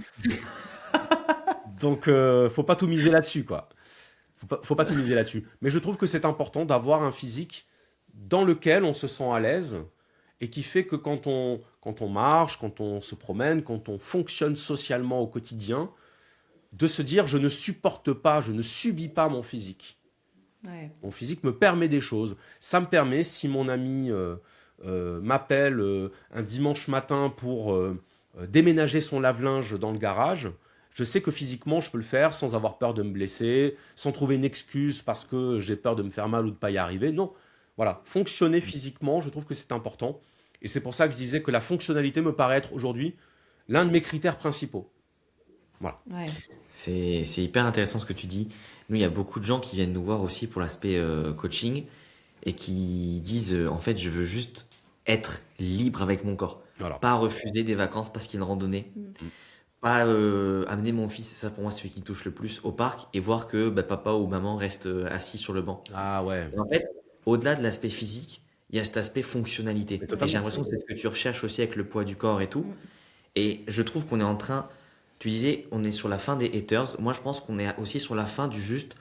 Donc faut pas tout miser là-dessus quoi. Faut pas tout miser là-dessus. Mais je trouve que c'est important d'avoir un physique dans lequel on se sent à l'aise et qui fait que quand on marche, quand on se promène, quand on fonctionne socialement au quotidien, de se dire je ne supporte pas, je ne subis pas mon physique. Ouais. Mon physique me permet des choses. Ça me permet, si mon ami m'appelle un dimanche matin pour déménager son lave-linge dans le garage, je sais que physiquement, je peux le faire sans avoir peur de me blesser, sans trouver une excuse parce que j'ai peur de me faire mal ou de ne pas y arriver. Non, voilà, fonctionner physiquement, je trouve que c'est important. Et c'est pour ça que je disais que la fonctionnalité me paraît être aujourd'hui l'un de mes critères principaux. Voilà. Ouais. C'est hyper intéressant ce que tu dis. Nous, il y a beaucoup de gens qui viennent nous voir aussi pour l'aspect coaching et qui disent en fait, je veux juste être libre avec mon corps. Voilà. Pas refuser des vacances parce qu'il y a une randonnée. Pas amener mon fils, ça pour moi, c'est celui qui me touche le plus, au parc et voir que bah, papa ou maman reste assis sur le banc. Ah ouais. Et en fait, au-delà de l'aspect physique, il y a cet aspect fonctionnalité. Mais Et totalement. j'ai l'impression que c'est ce que tu recherches aussi avec le poids du corps et tout. Et je trouve qu'on est en train, tu disais, on est sur la fin des haters. Moi, je pense qu'on est aussi sur la fin du juste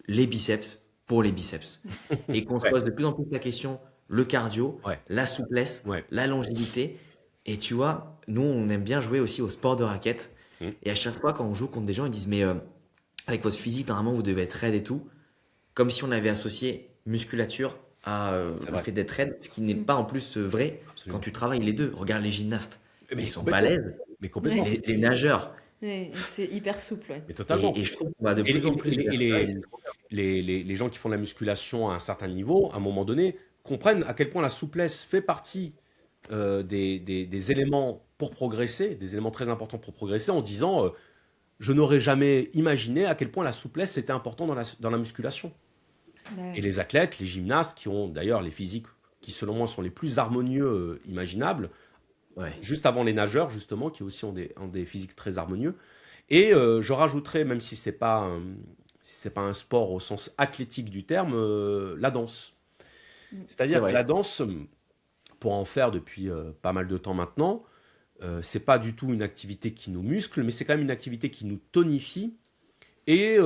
les biceps pour les biceps. Et qu'on se Ouais. pose de plus en plus la question, le cardio, Ouais. la souplesse, Ouais. la longévité. Et tu vois, nous, on aime bien jouer aussi au sport de raquette. Mm. Et à chaque fois, quand on joue contre des gens, ils disent, mais avec votre physique, normalement, vous devez être raide et tout. Comme si on avait associé musculature C'est au vrai. fait d'être raide, ce qui n'est pas en plus vrai Absolument. quand tu travailles les deux. Regarde les gymnastes. Mais Ils sont complètement. balèzes. Mais complètement. Les nageurs. Ouais, c'est hyper souple. Ouais. Mais totalement. Et je trouve qu'on va de Et plus en plus vers ça, et c'est trop bien. les gens qui font de la musculation à un certain niveau, à un moment donné, comprennent à quel point la souplesse fait partie des éléments pour progresser, des éléments très importants pour progresser, en disant je n'aurais jamais imaginé à quel point la souplesse était importante dans la musculation. Ouais. Et les athlètes, les gymnastes, qui ont d'ailleurs les physiques qui, selon moi, sont les plus harmonieux imaginables, Ouais. juste avant les nageurs, justement, qui aussi ont des physiques très harmonieux. Et je rajouterais, même si c'est pas un sport au sens athlétique du terme, la danse. C'est-à-dire C'est que vrai. la danse, pour en faire depuis pas mal de temps maintenant, c'est pas du tout une activité qui nous muscle, mais c'est quand même une activité qui nous tonifie. Et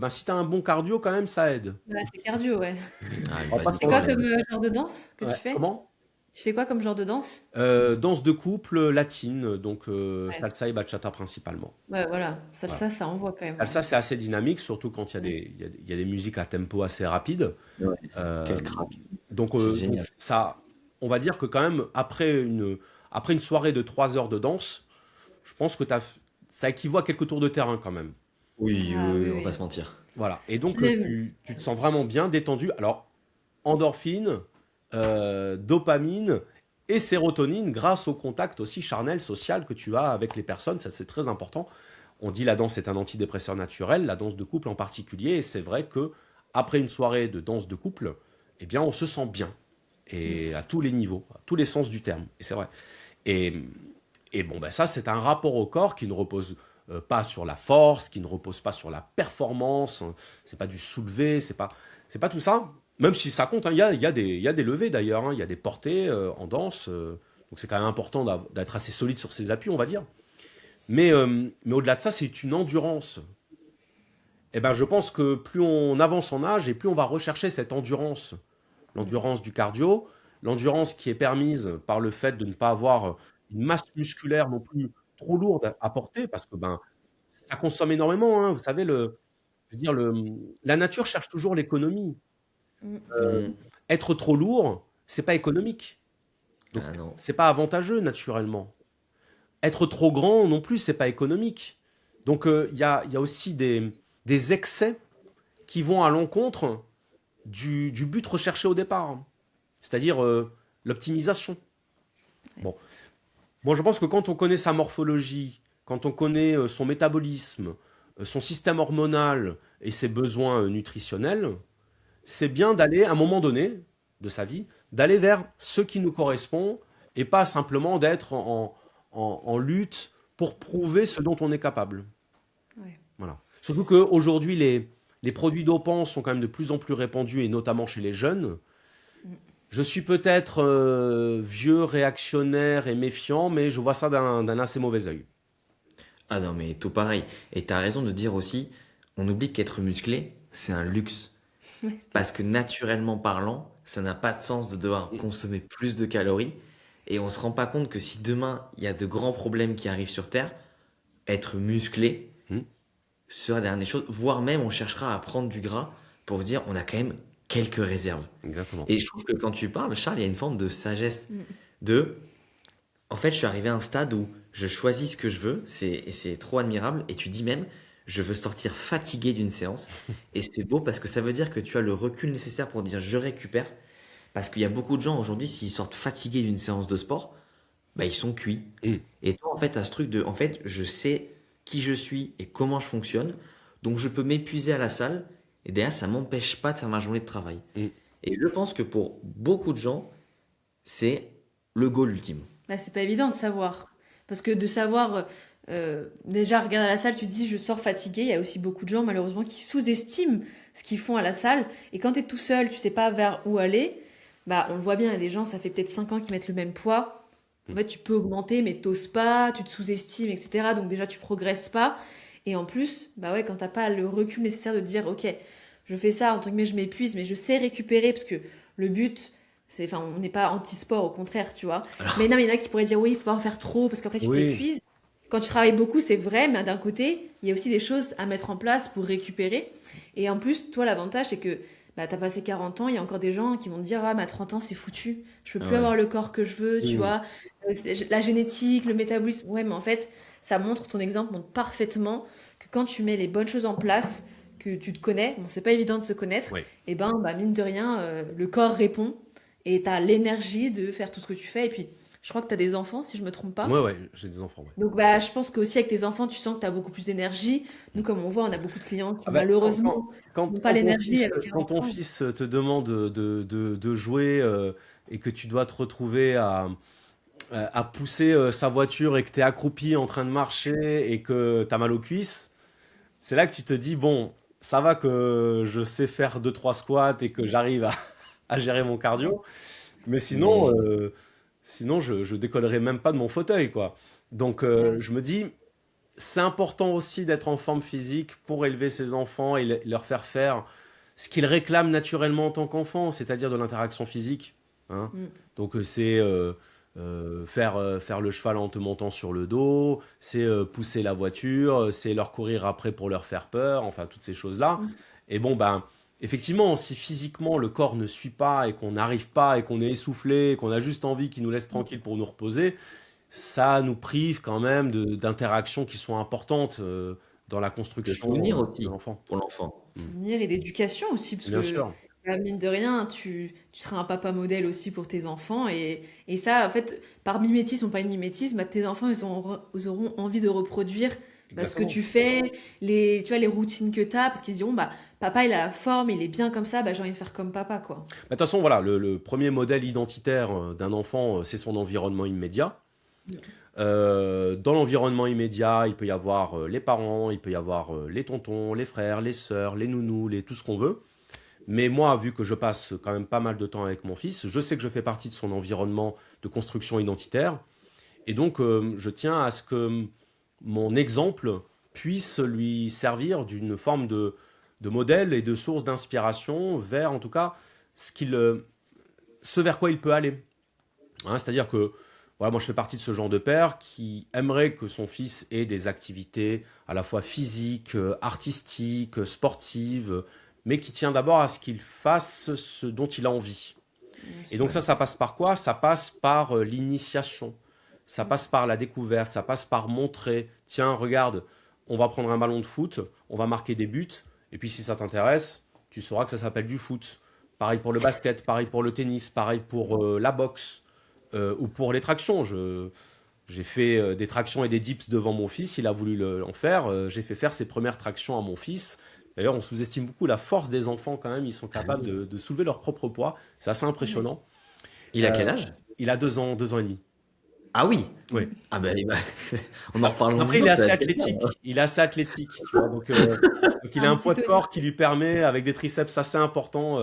si tu as un bon cardio, quand même, ça aide. Ouais, c'est cardio, ouais. Ah, On va pas se C'est quoi Ouais. comme genre de danse que Ouais. tu fais? Comment? Tu fais quoi comme genre de danse? Danse de couple latine, donc Ouais. salsa et bachata principalement. Ouais, voilà. Salsa, ça envoie quand même. Salsa, c'est assez dynamique, surtout quand il y a des musiques à tempo assez rapide. Ouais. Euh, Quel crack. donc, C'est génial. ça, on va dire que quand même, après une soirée de 3 heures de danse, je pense que ça équivaut à quelques tours de terrain quand même. Oui, Ah, oui, on oui. va se mentir. Voilà. Et donc, Même. tu te sens vraiment bien, détendu. Alors, endorphine, dopamine et sérotonine grâce au contact aussi charnel, social que tu as avec les personnes. Ça, c'est très important. On dit la danse est un antidépresseur naturel, la danse de couple en particulier. Et c'est vrai que après une soirée de danse de couple, eh bien, on se sent bien. Et à tous les niveaux, à tous les sens du terme. Et c'est vrai. Et Et bon, ben ça, c'est un rapport au corps qui ne repose pas sur la force, qui ne repose pas sur la performance. C'est pas du soulevé, c'est pas tout ça. Même si ça compte, hein. Il y a des levées d'ailleurs, hein. Il y a des portées en danse. Donc c'est quand même important d'être assez solide sur ses appuis, on va dire. Mais au-delà de ça, c'est une endurance. Et ben, je pense que plus on avance en âge et plus on va rechercher cette endurance. L'endurance du cardio, l'endurance qui est permise par le fait de ne pas avoir une masse musculaire non plus trop lourde à porter, parce que ben, ça consomme énormément, hein. Vous savez, je veux dire, la nature cherche toujours l'économie. Mm. Euh, Être trop lourd, c'est pas économique. Donc, Ah non. c'est pas avantageux naturellement. Être trop grand non plus, c'est pas économique. Donc, il y a aussi des excès qui vont à l'encontre du but recherché au départ, c'est-à-dire l'optimisation. Bon. Moi, je pense que quand on connaît sa morphologie, quand on connaît son métabolisme, son système hormonal et ses besoins nutritionnels, c'est bien d'aller, à un moment donné de sa vie, d'aller vers ce qui nous correspond et pas simplement d'être en lutte pour prouver ce dont on est capable. Ouais. Voilà. Surtout qu'aujourd'hui, les produits dopants sont quand même de plus en plus répandus, et notamment chez les jeunes. Je suis peut-être vieux, réactionnaire et méfiant, mais je vois ça d'un assez mauvais œil. Ah non, mais tout pareil. Et tu as raison de dire aussi, on oublie qu'être musclé, c'est un luxe. Ouais. Parce que naturellement parlant, ça n'a pas de sens de devoir consommer plus de calories. Et on se rend pas compte que si demain, il y a de grands problèmes qui arrivent sur Terre, être musclé Mm. sera la dernière chose. Voire même, on cherchera à prendre du gras pour vous dire, on a quand même quelques réserves. Exactement. Et je trouve que quand tu parles, Charles, il y a une forme de sagesse Mm. de... En fait, je suis arrivé à un stade où je choisis ce que je veux, et c'est trop admirable. Et tu dis même, je veux sortir fatigué d'une séance. Et c'est beau parce que ça veut dire que tu as le recul nécessaire pour dire je récupère. Parce qu'il y a beaucoup de gens aujourd'hui, s'ils sortent fatigués d'une séance de sport, bah, ils sont cuits. Mm. Et toi, en fait, tu as ce truc de, en fait, je sais qui je suis et comment je fonctionne. Donc, je peux m'épuiser à la salle. Et derrière, ça m'empêche pas de faire ma journée de travail. Mm. Et je pense que pour beaucoup de gens, c'est le goal ultime. Bah, c'est pas évident de savoir. Parce que de savoir, déjà, regarde à la salle, tu te dis, je sors fatigué. Il y a aussi beaucoup de gens, malheureusement, qui sous-estiment ce qu'ils font à la salle. Et quand tu es tout seul, tu sais pas vers où aller, bah, on le voit bien, il y a des gens, ça fait peut-être 5 ans qu'ils mettent le même poids. En fait, tu peux augmenter, mais t'oses pas, tu te sous-estimes, etc. Donc déjà, tu progresses pas. Et en plus, bah ouais, quand t'as pas le recul nécessaire de dire, ok, je fais ça, entre guillemets, je m'épuise, mais je sais récupérer, parce que le but, c'est, enfin, on n'est pas anti-sport, au contraire, tu vois. Mais non, mais il y en a qui pourraient dire, oui, il faut pas en faire trop, parce qu'après, tu Oui. t'épuises. Quand tu travailles beaucoup, c'est vrai, mais d'un côté, il y a aussi des choses à mettre en place pour récupérer. Et en plus, toi, l'avantage, c'est que bah, t'as passé 40 ans, il y a encore des gens qui vont te dire, ah, mais à 30 ans, c'est foutu. Je peux plus Ouais. avoir le corps que je veux, tu Mm. vois. La génétique, le métabolisme. Ouais, mais en fait, ça montre, ton exemple montre parfaitement que quand tu mets les bonnes choses en place, que tu te connais, bon, c'est pas évident de se connaître, Oui. et ben, bah, mine de rien, le corps répond et t'as l'énergie de faire tout ce que tu fais. Et puis, je crois que t'as des enfants, si je me trompe pas. Ouais, j'ai des enfants. Ouais. Donc, bah, je pense qu'aussi avec tes enfants, tu sens que t'as beaucoup plus d'énergie. Nous, comme on voit, on a beaucoup de clients qui, Ah bah, malheureusement, n'ont pas l'énergie avec quand ton 40 ans. fils te demande de jouer et que tu dois te retrouver à pousser sa voiture et que tu es accroupi en train de marcher et que tu as mal aux cuisses, c'est là que tu te dis, bon, ça va que je sais faire 2-3 squats et que j'arrive à gérer mon cardio, mais sinon, sinon je décollerai même pas de mon fauteuil, quoi. Donc Ouais. je me dis, c'est important aussi d'être en forme physique pour élever ses enfants et leur faire faire ce qu'ils réclament naturellement en tant qu'enfants, c'est-à-dire de l'interaction physique, hein. Mm. Donc c'est faire le cheval en te montant sur le dos, c'est pousser la voiture, c'est leur courir après pour leur faire peur, enfin toutes ces choses-là. Mm. Et bon, ben, effectivement, si physiquement le corps ne suit pas et qu'on n'arrive pas et qu'on est essoufflé, et qu'on a juste envie qu'il nous laisse tranquille pour nous reposer, ça nous prive quand même d'interactions qui sont importantes dans la De construction souvenirs de aussi l'enfant. pour l'enfant. Souvenirs et d'éducation aussi, parce Bien que sûr. bah, mine de rien, tu seras un papa modèle aussi pour tes enfants. Et ça, en fait, par mimétisme ou pas une mimétisme, bah, tes enfants, ils auront envie de reproduire bah, ce que Exactement. tu fais, tu vois, les routines que tu as, parce qu'ils diront, bah, papa, il a la forme, il est bien comme ça, bah, j'ai envie de faire comme papa, quoi. Bah, de toute façon, voilà, le premier modèle identitaire d'un enfant, c'est son environnement immédiat. Dans l'environnement immédiat, il peut y avoir les parents, il peut y avoir les tontons, les frères, les sœurs, les nounous, tout ce qu'on veut. Mais moi, vu que je passe quand même pas mal de temps avec mon fils, je sais que je fais partie de son environnement de construction identitaire. Et donc, je tiens à ce que mon exemple puisse lui servir d'une forme de modèle et de source d'inspiration vers, en tout cas, ce vers quoi il peut aller. Hein, c'est-à-dire que voilà, moi je fais partie de ce genre de père qui aimerait que son fils ait des activités à la fois physiques, artistiques, sportives, mais qui tient d'abord à ce qu'il fasse ce dont il a envie. Et donc ça passe par quoi? Ça passe par l'initiation, ça passe par la découverte, ça passe par montrer, tiens, regarde, on va prendre un ballon de foot, on va marquer des buts, et puis si ça t'intéresse, tu sauras que ça s'appelle du foot. Pareil pour le basket, pareil pour le tennis, pareil pour la boxe ou pour les tractions. J'ai fait des tractions et des dips devant mon fils, il a voulu en faire. J'ai fait faire ses premières tractions à mon fils. D'ailleurs, on sous-estime beaucoup la force des enfants quand même. Ils sont capables de soulever leur propre poids. C'est assez impressionnant. Il a quel âge? Il a 2 ans et demi. Ah oui. Oui. Ah ben, on en reparle. Après, il est assez athlétique. Il est assez athlétique. Tu vois, donc il a un poids de corps qui lui permet, avec des triceps assez importants.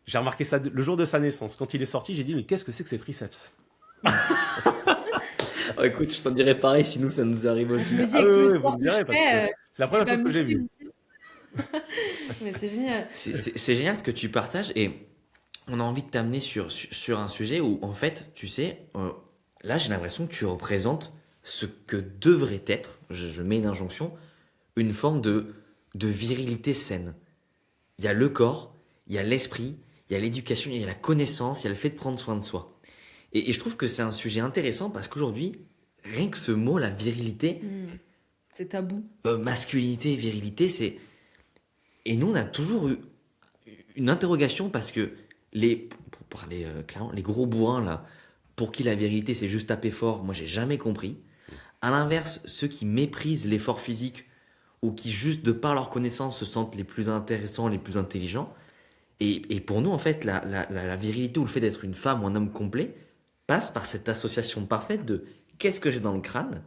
J'ai remarqué ça le jour de sa naissance. Quand il est sorti, j'ai dit, mais qu'est-ce que c'est que ces triceps? Oh, écoute, je t'en dirais pareil, sinon ça nous arrive aussi. Je me dis, Ah avec oui, le oui, sport vous me que direz, je parce fais, que c'est la première chose que j'ai vue. Mais c'est génial. C'est génial ce que tu partages et on a envie de t'amener sur un sujet où, en fait, tu sais, là, j'ai l'impression que tu représentes ce que devrait être, je mets une injonction, une forme de virilité saine. Il y a le corps, il y a l'esprit, il y a l'éducation, il y a la connaissance, il y a le fait de prendre soin de soi. Et je trouve que c'est un sujet intéressant parce qu'aujourd'hui, rien que ce mot, la virilité, C'est tabou. masculinité, virilité, c'est... Et nous, on a toujours eu une interrogation parce que pour parler clairement, les gros bourrins, là, pour qui la virilité, c'est juste taper fort, moi, j'ai jamais compris. À l'inverse, ceux qui méprisent l'effort physique ou qui, juste de par leur connaissance, se sentent les plus intéressants, les plus intelligents. Et pour nous, en fait, la virilité ou le fait d'être une femme ou un homme complet passe par cette association parfaite de qu'est-ce que j'ai dans le crâne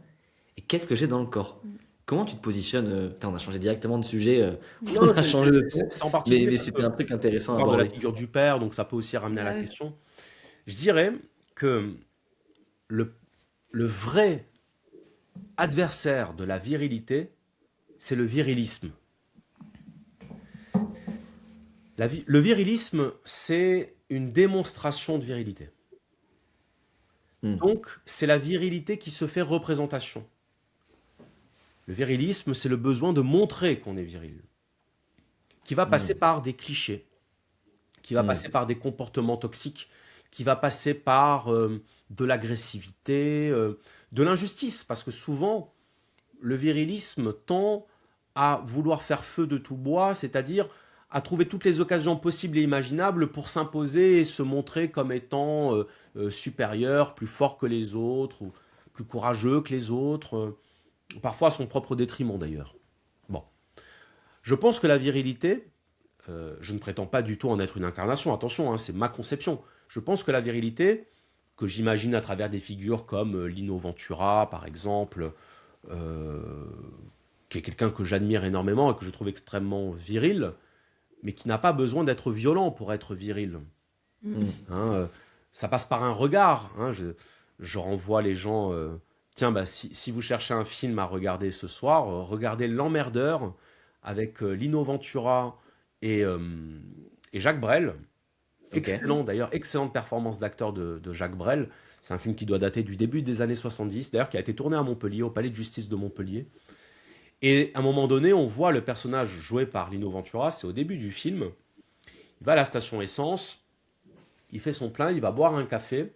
et qu'est-ce que j'ai dans le corps. Comment tu te positionnes putain, on a changé directement de sujet. Non, On a changé de ton. c'est en particulier Mais parce c'était que un truc intéressant à on parle de la aborder. figure du père, donc ça peut aussi ramener à la Ouais. question. Je dirais que le vrai adversaire de la virilité, c'est le virilisme. Le virilisme, c'est une démonstration de virilité. Donc, c'est la virilité qui se fait représentation. Le virilisme, c'est le besoin de montrer qu'on est viril, qui va passer par des clichés, qui va passer par des comportements toxiques, qui va passer par de l'agressivité, de l'injustice, parce que souvent, le virilisme tend à vouloir faire feu de tout bois, c'est-à-dire à trouver toutes les occasions possibles et imaginables pour s'imposer et se montrer comme étant supérieur, plus fort que les autres, ou plus courageux que les autres, parfois à son propre détriment d'ailleurs. Bon. Je pense que la virilité, je ne prétends pas du tout en être une incarnation, attention, hein, c'est ma conception. Je pense que la virilité, que j'imagine à travers des figures comme Lino Ventura, par exemple, qui est quelqu'un que j'admire énormément et que je trouve extrêmement viril, mais qui n'a pas besoin d'être violent pour être viril. Hein, ça passe par un regard. Hein, je renvoie les gens... tiens, bah, si vous cherchez un film à regarder ce soir, regardez L'Emmerdeur avec Lino Ventura et Jacques Brel. Excellent d'ailleurs, excellente performance d'acteur de Jacques Brel. C'est un film qui doit dater du début des années 70, d'ailleurs qui a été tourné à Montpellier, au Palais de Justice de Montpellier. Et à un moment donné, on voit le personnage joué par Lino Ventura, c'est au début du film. Il va à la station essence, il fait son plein, il va boire un café,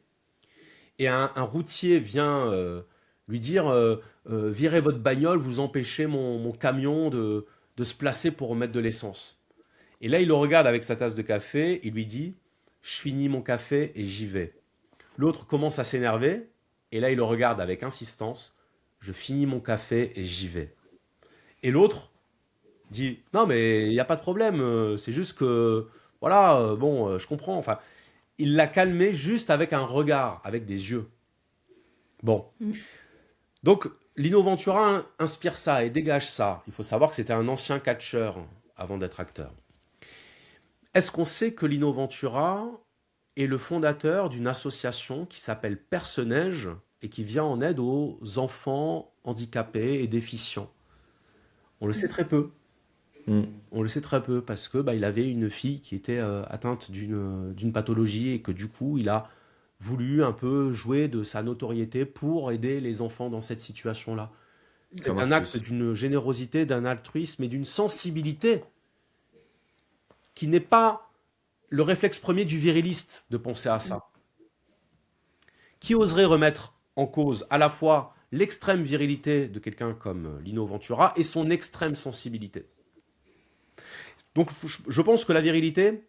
et un routier vient lui dire virez votre bagnole, vous empêchez mon camion de se placer pour remettre de l'essence. Et là, il le regarde avec sa tasse de café, il lui dit je finis mon café et j'y vais. L'autre commence à s'énerver, et là, il le regarde avec insistance je finis mon café et j'y vais. Et l'autre dit non mais il n'y a pas de problème, c'est juste que voilà, bon, je comprends. Enfin, il l'a calmé juste avec un regard, avec des yeux. Bon. Donc, Lino Ventura inspire ça et dégage ça. Il faut savoir que c'était un ancien catcheur avant d'être acteur. Est-ce qu'on sait que Lino Ventura est le fondateur d'une association qui s'appelle Perce-Neige et qui vient en aide aux enfants handicapés et déficients? On le sait très peu. On le sait très peu parce que il avait une fille qui était atteinte d'une pathologie et que du coup, il a voulu un peu jouer de sa notoriété pour aider les enfants dans cette situation-là. C'est Comme un Artus. acte d'une générosité, d'un altruisme et d'une sensibilité qui n'est pas le réflexe premier du viriliste de penser à ça. Qui oserait remettre en cause à la fois l'extrême virilité de quelqu'un comme Lino Ventura et son extrême sensibilité? Donc je pense que la virilité,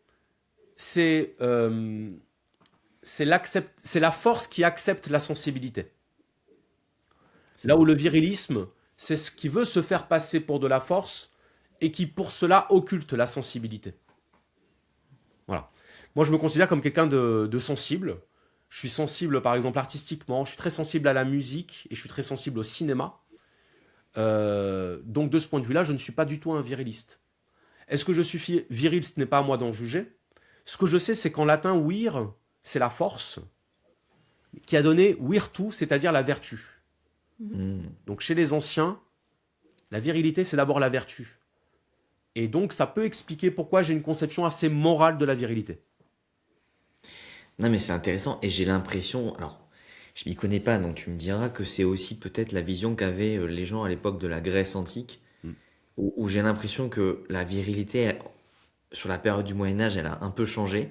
c'est la force qui accepte la sensibilité. Là où le virilisme, c'est ce qui veut se faire passer pour de la force et qui pour cela occulte la sensibilité. Voilà. Moi, je me considère comme quelqu'un de sensible. Je suis sensible, par exemple, artistiquement. Je suis très sensible à la musique et je suis très sensible au cinéma. Donc, de ce point de vue-là, je ne suis pas du tout un viriliste. Est-ce que je suis viril? Ce n'est pas à moi d'en juger. Ce que je sais, c'est qu'en latin, vir, c'est la force, qui a donné virtu, c'est-à-dire la vertu. Donc, chez les anciens, la virilité, c'est d'abord la vertu. Et donc, ça peut expliquer pourquoi j'ai une conception assez morale de la virilité. Non, mais c'est intéressant. Et j'ai l'impression, alors, je m'y connais pas, donc tu me diras que c'est aussi peut-être la vision qu'avaient les gens à l'époque de la Grèce antique, où j'ai l'impression que la virilité, sur la période du Moyen-Âge, elle a un peu changé.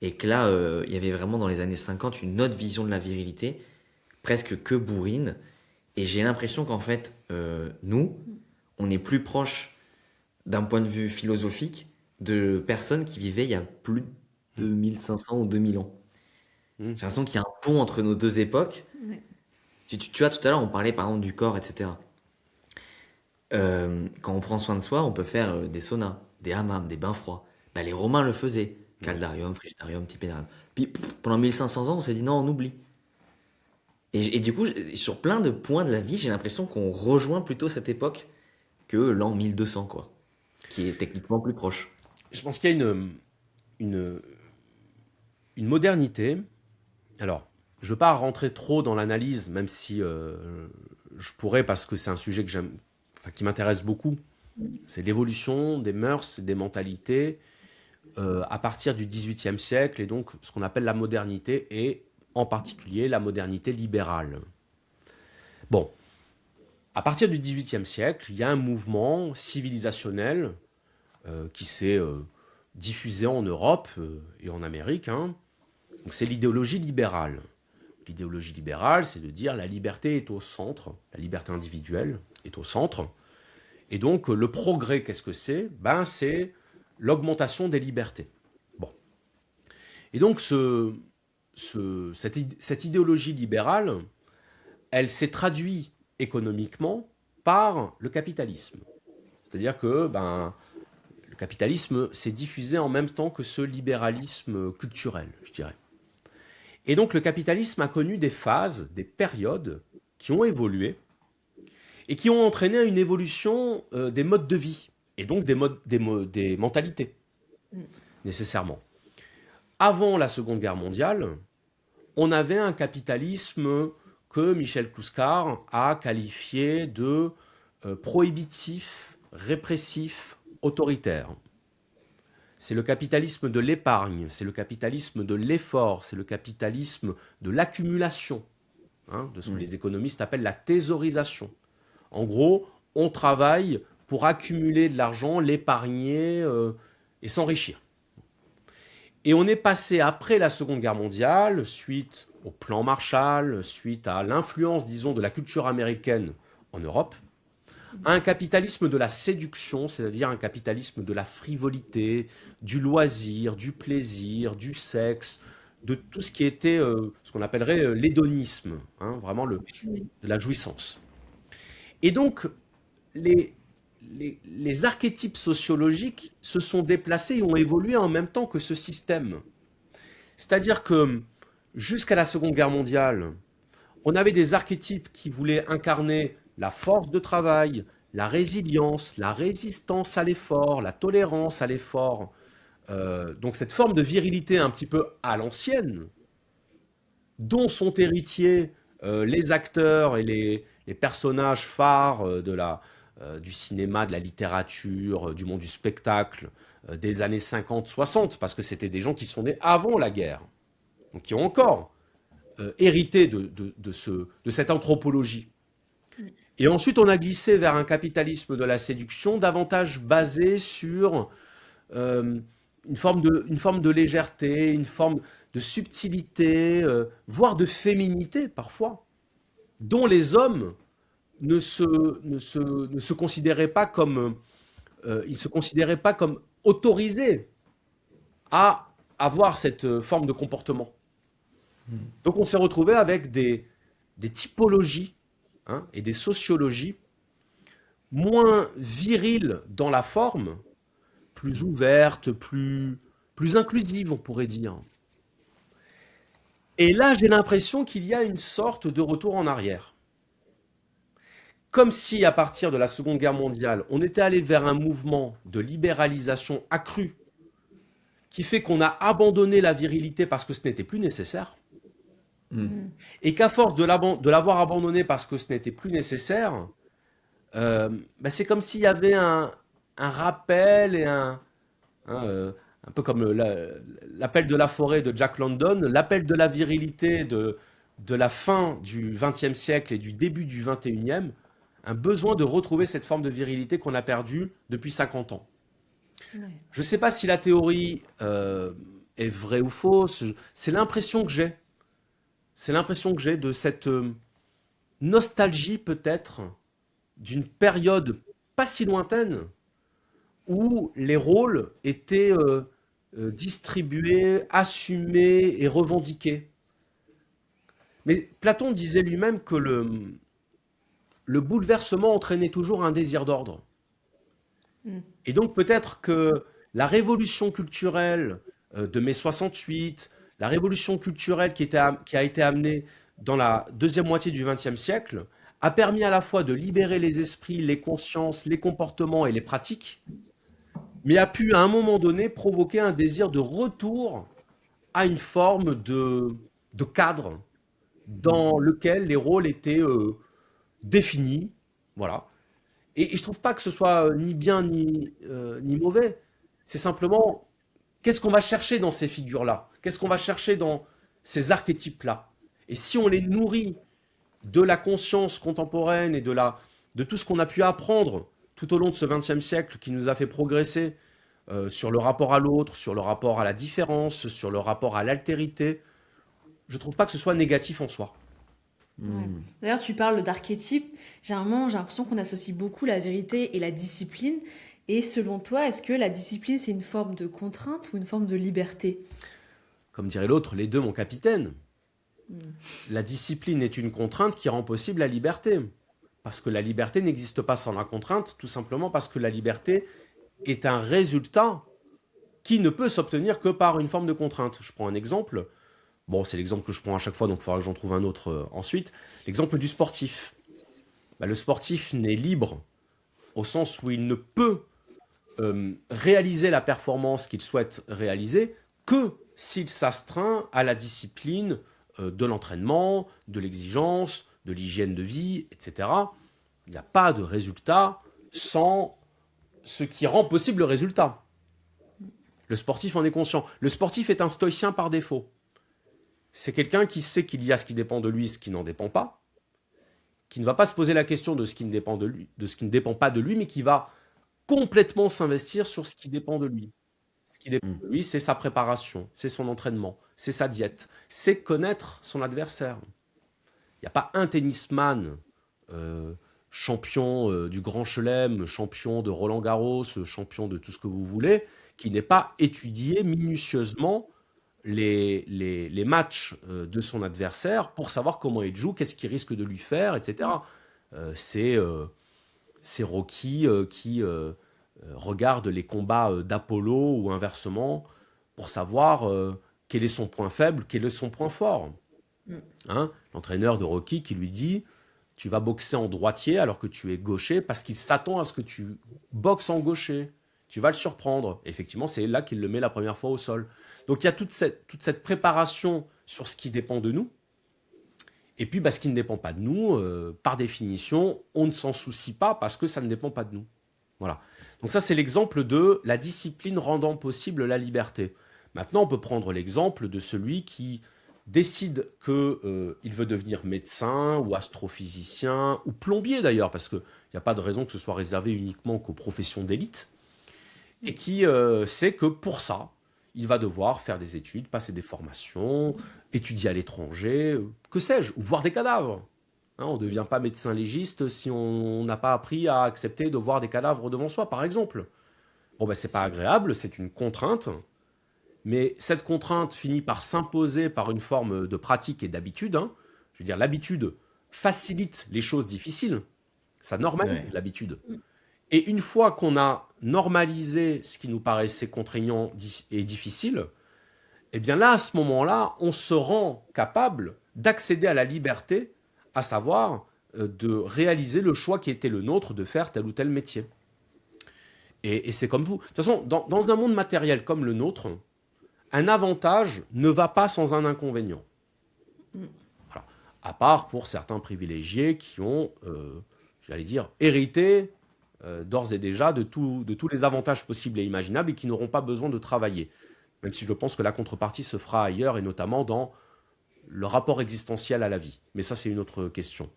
Et que là, il y avait vraiment dans les années 50 une autre vision de la virilité, presque que bourrine. Et j'ai l'impression qu'en fait, nous, on est plus proche d'un point de vue philosophique de personnes qui vivaient il y a plus de 1500 ou 2000 ans. J'ai l'impression qu'il y a un pont entre nos deux époques. Ouais. Tu vois, tout à l'heure, on parlait par exemple du corps, etc. Quand on prend soin de soi, on peut faire des saunas, des hammams, des bains froids. Bah, les Romains le faisaient. Caldarium, frigidarium, tipénarium. Puis pendant 1500 ans, on s'est dit non, on oublie. Et du coup, sur plein de points de la vie, j'ai l'impression qu'on rejoint plutôt cette époque que l'an 1200, quoi. Qui est techniquement plus proche. Je pense qu'il y a une modernité. Alors, je ne veux pas rentrer trop dans l'analyse, même si je pourrais, parce que c'est un sujet que j'aime, enfin, qui m'intéresse beaucoup. C'est l'évolution des mœurs, des mentalités à partir du XVIIIe siècle, et donc ce qu'on appelle la modernité, et en particulier la modernité libérale. Bon, à partir du XVIIIe siècle, il y a un mouvement civilisationnel qui s'est diffusé en Europe et en Amérique. Donc c'est l'idéologie libérale. L'idéologie libérale, c'est de dire la liberté est au centre, la liberté individuelle est au centre. Et donc le progrès, qu'est-ce que c'est? C'est l'augmentation des libertés. Bon. Et donc cette idéologie libérale, elle s'est traduite économiquement par le capitalisme. C'est-à-dire que le capitalisme s'est diffusé en même temps que ce libéralisme culturel, je dirais. Et donc le capitalisme a connu des phases, des périodes qui ont évolué et qui ont entraîné une évolution des modes de vie et donc des mentalités, nécessairement. Avant la Seconde Guerre mondiale, on avait un capitalisme que Michel Clouscar a qualifié de prohibitif, répressif, autoritaire. C'est le capitalisme de l'épargne, c'est le capitalisme de l'effort, c'est le capitalisme de l'accumulation, de ce que les économistes appellent la thésaurisation. En gros, on travaille pour accumuler de l'argent, l'épargner et s'enrichir. Et on est passé après la Seconde Guerre mondiale, suite au plan Marshall, suite à l'influence, disons, de la culture américaine en Europe, à un capitalisme de la séduction, c'est-à-dire un capitalisme de la frivolité, du loisir, du plaisir, du sexe, de tout ce qui était ce qu'on appellerait l'hédonisme, vraiment de la jouissance. Et donc, les archétypes sociologiques se sont déplacés et ont évolué en même temps que ce système. C'est-à-dire que jusqu'à la Seconde Guerre mondiale, On avait des archétypes qui voulaient incarner la force de travail, la résilience, la résistance à l'effort, la tolérance à l'effort. Donc cette forme de virilité un petit peu à l'ancienne, dont sont héritiers les acteurs et les personnages phares du cinéma, de la littérature, du monde du spectacle des années 50-60, parce que c'était des gens qui sont nés avant la guerre, donc qui ont encore hérité de cette anthropologie. Et ensuite, on a glissé vers un capitalisme de la séduction davantage basé sur une forme de légèreté, une forme de subtilité, voire de féminité parfois, dont les hommes ne se considéraient pas comme, ils se considéraient pas comme autorisés à avoir cette forme de comportement. Donc on s'est retrouvé avec des typologies et des sociologies moins viriles dans la forme, plus ouvertes, plus inclusives, on pourrait dire. Et là, j'ai l'impression qu'il y a une sorte de retour en arrière. Comme si, à partir de la Seconde Guerre mondiale, on était allé vers un mouvement de libéralisation accrue qui fait qu'on a abandonné la virilité parce que ce n'était plus nécessaire. Et qu'à force de l'avoir abandonné parce que ce n'était plus nécessaire, c'est comme s'il y avait un rappel et un peu comme l'appel de la forêt de Jack London, l'appel de la virilité de la fin du XXe siècle et du début du XXIe, un besoin de retrouver cette forme de virilité qu'on a perdue depuis 50 ans. Ouais. Je ne sais pas si la théorie est vraie ou fausse, c'est l'impression que j'ai. C'est l'impression que j'ai de cette nostalgie peut-être d'une période pas si lointaine où les rôles étaient distribués, assumés et revendiqués. Mais Platon disait lui-même que le bouleversement entraînait toujours un désir d'ordre. Et donc peut-être que la révolution culturelle de mai 68, la révolution culturelle qui a été amenée dans la deuxième moitié du XXe siècle, a permis à la fois de libérer les esprits, les consciences, les comportements et les pratiques, mais a pu à un moment donné provoquer un désir de retour à une forme de cadre dans lequel les rôles étaient définis. Voilà. Et je trouve pas que ce soit ni bien ni mauvais. C'est simplement, qu'est-ce qu'on va chercher dans ces figures-là? Qu'est-ce qu'on va chercher dans ces archétypes-là? Et si on les nourrit de la conscience contemporaine et de tout ce qu'on a pu apprendre tout au long de ce XXe siècle qui nous a fait progresser sur le rapport à l'autre, sur le rapport à la différence, sur le rapport à l'altérité, je ne trouve pas que ce soit négatif en soi. Ouais. D'ailleurs, tu parles d'archétype. Généralement, j'ai l'impression qu'on associe beaucoup la vérité et la discipline. Et selon toi, est-ce que la discipline, c'est une forme de contrainte ou une forme de liberté? Comme dirait l'autre, les deux, mon capitaine. La discipline est une contrainte qui rend possible la liberté. Parce que la liberté n'existe pas sans la contrainte, tout simplement parce que la liberté est un résultat qui ne peut s'obtenir que par une forme de contrainte. Je prends un exemple. Bon, c'est l'exemple que je prends à chaque fois, donc il faudra que j'en trouve un autre ensuite. L'exemple du sportif. Le sportif n'est libre au sens où il ne peut réaliser la performance qu'il souhaite réaliser que s'il s'astreint à la discipline de l'entraînement, de l'exigence, de l'hygiène de vie, etc. Il n'y a pas de résultat sans ce qui rend possible le résultat. Le sportif en est conscient. Le sportif est un stoïcien par défaut. C'est quelqu'un qui sait qu'il y a ce qui dépend de lui et ce qui n'en dépend pas, qui ne va pas se poser la question de ce qui ne dépend de lui, de ce qui ne dépend pas de lui, mais qui va complètement s'investir sur ce qui dépend de lui. Ce qui dépend de lui, c'est sa préparation, c'est son entraînement, c'est sa diète, c'est connaître son adversaire. Il n'y a pas un tennisman champion du Grand Chelem, champion de Roland-Garros, champion de tout ce que vous voulez, qui n'ait pas étudié minutieusement les matchs de son adversaire pour savoir comment il joue, qu'est-ce qu'il risque de lui faire, etc. C'est Rocky qui regarde les combats d'Apollo ou inversement pour savoir quel est son point faible, quel est son point fort. Hein, l'entraîneur de Rocky qui lui dit tu vas boxer en droitier alors que tu es gaucher parce qu'il s'attend à ce que tu boxes en gaucher. Tu vas le surprendre. Et effectivement, c'est là qu'il le met la première fois au sol. Donc il y a toute cette préparation sur ce qui dépend de nous. Et puis, ce qui ne dépend pas de nous, par définition, on ne s'en soucie pas parce que ça ne dépend pas de nous. Voilà. Donc ça, c'est l'exemple de la discipline rendant possible la liberté. Maintenant, on peut prendre l'exemple de celui qui décide qu'il veut devenir médecin ou astrophysicien ou plombier d'ailleurs, parce qu'il n'y a pas de raison que ce soit réservé uniquement qu'aux professions d'élite, et qui sait que pour ça, il va devoir faire des études, passer des formations, étudier à l'étranger, que sais-je, ou voir des cadavres. Hein, on ne devient pas médecin légiste si on n'a pas appris à accepter de voir des cadavres devant soi, par exemple. Bon, c'est pas agréable, c'est une contrainte, mais cette contrainte finit par s'imposer par une forme de pratique et d'habitude. Hein. Je veux dire, l'habitude facilite les choses difficiles, ça normalise l'habitude. Et une fois qu'on a normalisé ce qui nous paraissait contraignant et difficile, eh bien là, à ce moment-là, on se rend capable d'accéder à la liberté, à savoir de réaliser le choix qui était le nôtre de faire tel ou tel métier. Et c'est comme vous. De toute façon, dans un monde matériel comme le nôtre, un avantage ne va pas sans un inconvénient. Voilà. À part pour certains privilégiés qui ont, j'allais dire, hérité d'ores et déjà de tous les avantages possibles et imaginables et qui n'auront pas besoin de travailler. Même si je pense que la contrepartie se fera ailleurs et notamment dans le rapport existentiel à la vie. Mais ça, c'est une autre question.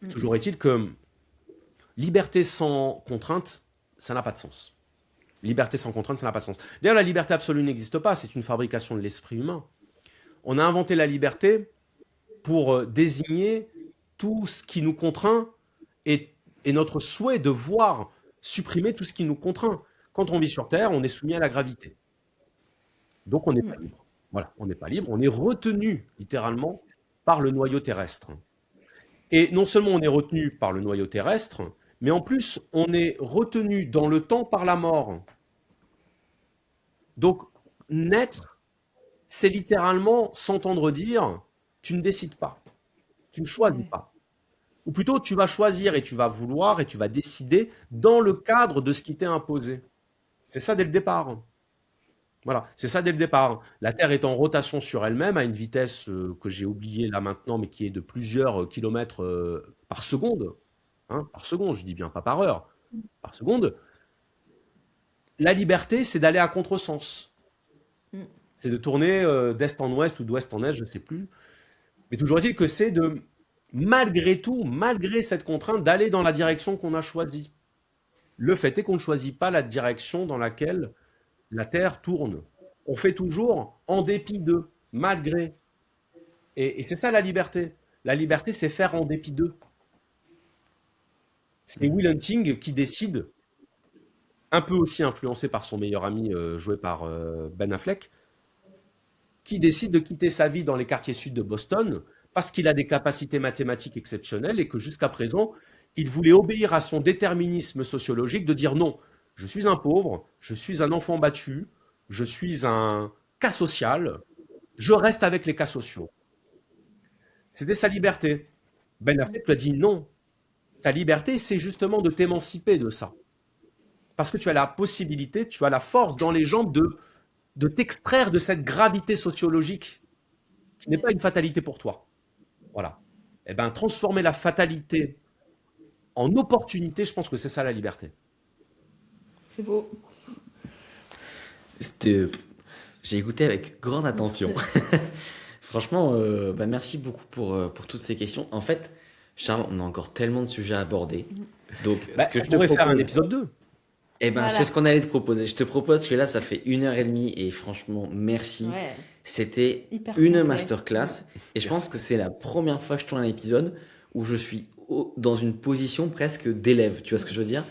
Toujours est-il que liberté sans contrainte, ça n'a pas de sens. Liberté sans contrainte, ça n'a pas de sens. D'ailleurs, la liberté absolue n'existe pas, c'est une fabrication de l'esprit humain. On a inventé la liberté pour désigner tout ce qui nous contraint et notre souhait de voir supprimer tout ce qui nous contraint. Quand on vit sur Terre, on est soumis à la gravité. Donc on n'est pas libre. Voilà, on n'est pas libre, on est retenu littéralement par le noyau terrestre. Et non seulement on est retenu par le noyau terrestre, mais en plus on est retenu dans le temps par la mort. Donc naître, c'est littéralement s'entendre dire tu ne décides pas, tu ne choisis pas. Ou plutôt tu vas choisir et tu vas vouloir et tu vas décider dans le cadre de ce qui t'est imposé. C'est ça dès le départ. Voilà, c'est ça dès le départ. La Terre est en rotation sur elle-même à une vitesse que j'ai oubliée là maintenant, mais qui est de plusieurs kilomètres par seconde. Hein, par seconde, je dis bien, pas par heure, par seconde. La liberté, c'est d'aller à contresens. C'est de tourner d'est en ouest ou d'ouest en est, je ne sais plus. Mais toujours est-il que c'est de, malgré tout, malgré cette contrainte, d'aller dans la direction qu'on a choisie. Le fait est qu'on ne choisit pas la direction dans laquelle la Terre tourne. On fait toujours en dépit d'eux, malgré. Et c'est ça la liberté. La liberté, c'est faire en dépit d'eux. C'est Will Hunting qui décide, un peu aussi influencé par son meilleur ami joué par Ben Affleck, qui décide de quitter sa vie dans les quartiers sud de Boston parce qu'il a des capacités mathématiques exceptionnelles et que jusqu'à présent, il voulait obéir à son déterminisme sociologique de dire non, je suis un pauvre, je suis un enfant battu, je suis un cas social, je reste avec les cas sociaux. C'était sa liberté. Ben Affleck lui a dit non, ta liberté, c'est justement de t'émanciper de ça. Parce que tu as la possibilité, tu as la force dans les jambes de t'extraire de cette gravité sociologique qui n'est pas une fatalité pour toi. Voilà. Eh bien, transformer la fatalité en opportunité, je pense que c'est ça la liberté. C'est beau. J'ai écouté avec grande attention. Franchement, merci beaucoup pour toutes ces questions. En fait, Charles, on a encore tellement de sujets à aborder. Donc, ce que je te pourrais propose, faire un épisode 2. Voilà. C'est ce qu'on allait te proposer. Je te propose que là, ça fait 1h30 et franchement, merci. Ouais. C'était Hyper une complet. masterclass. Et je pense que c'est la première fois que je tourne un épisode où je suis dans une position presque d'élève. Tu vois ce que je veux dire?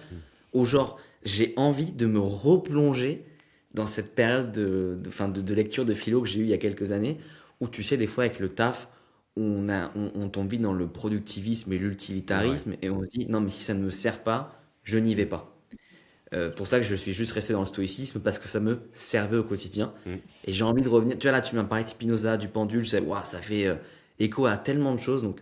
Où genre, j'ai envie de me replonger dans cette période de lecture de philo que j'ai eue il y a quelques années, où tu sais, des fois avec le taf, on tombe vite dans le productivisme et l'utilitarisme, et on se dit, non mais si ça ne me sert pas, je n'y vais pas. Pour ça que je suis juste resté dans le stoïcisme, parce que ça me servait au quotidien. Et j'ai envie de revenir. Tu vois, là, tu m'as parlé de Spinoza, du pendule. Ça fait écho à tellement de choses. Donc,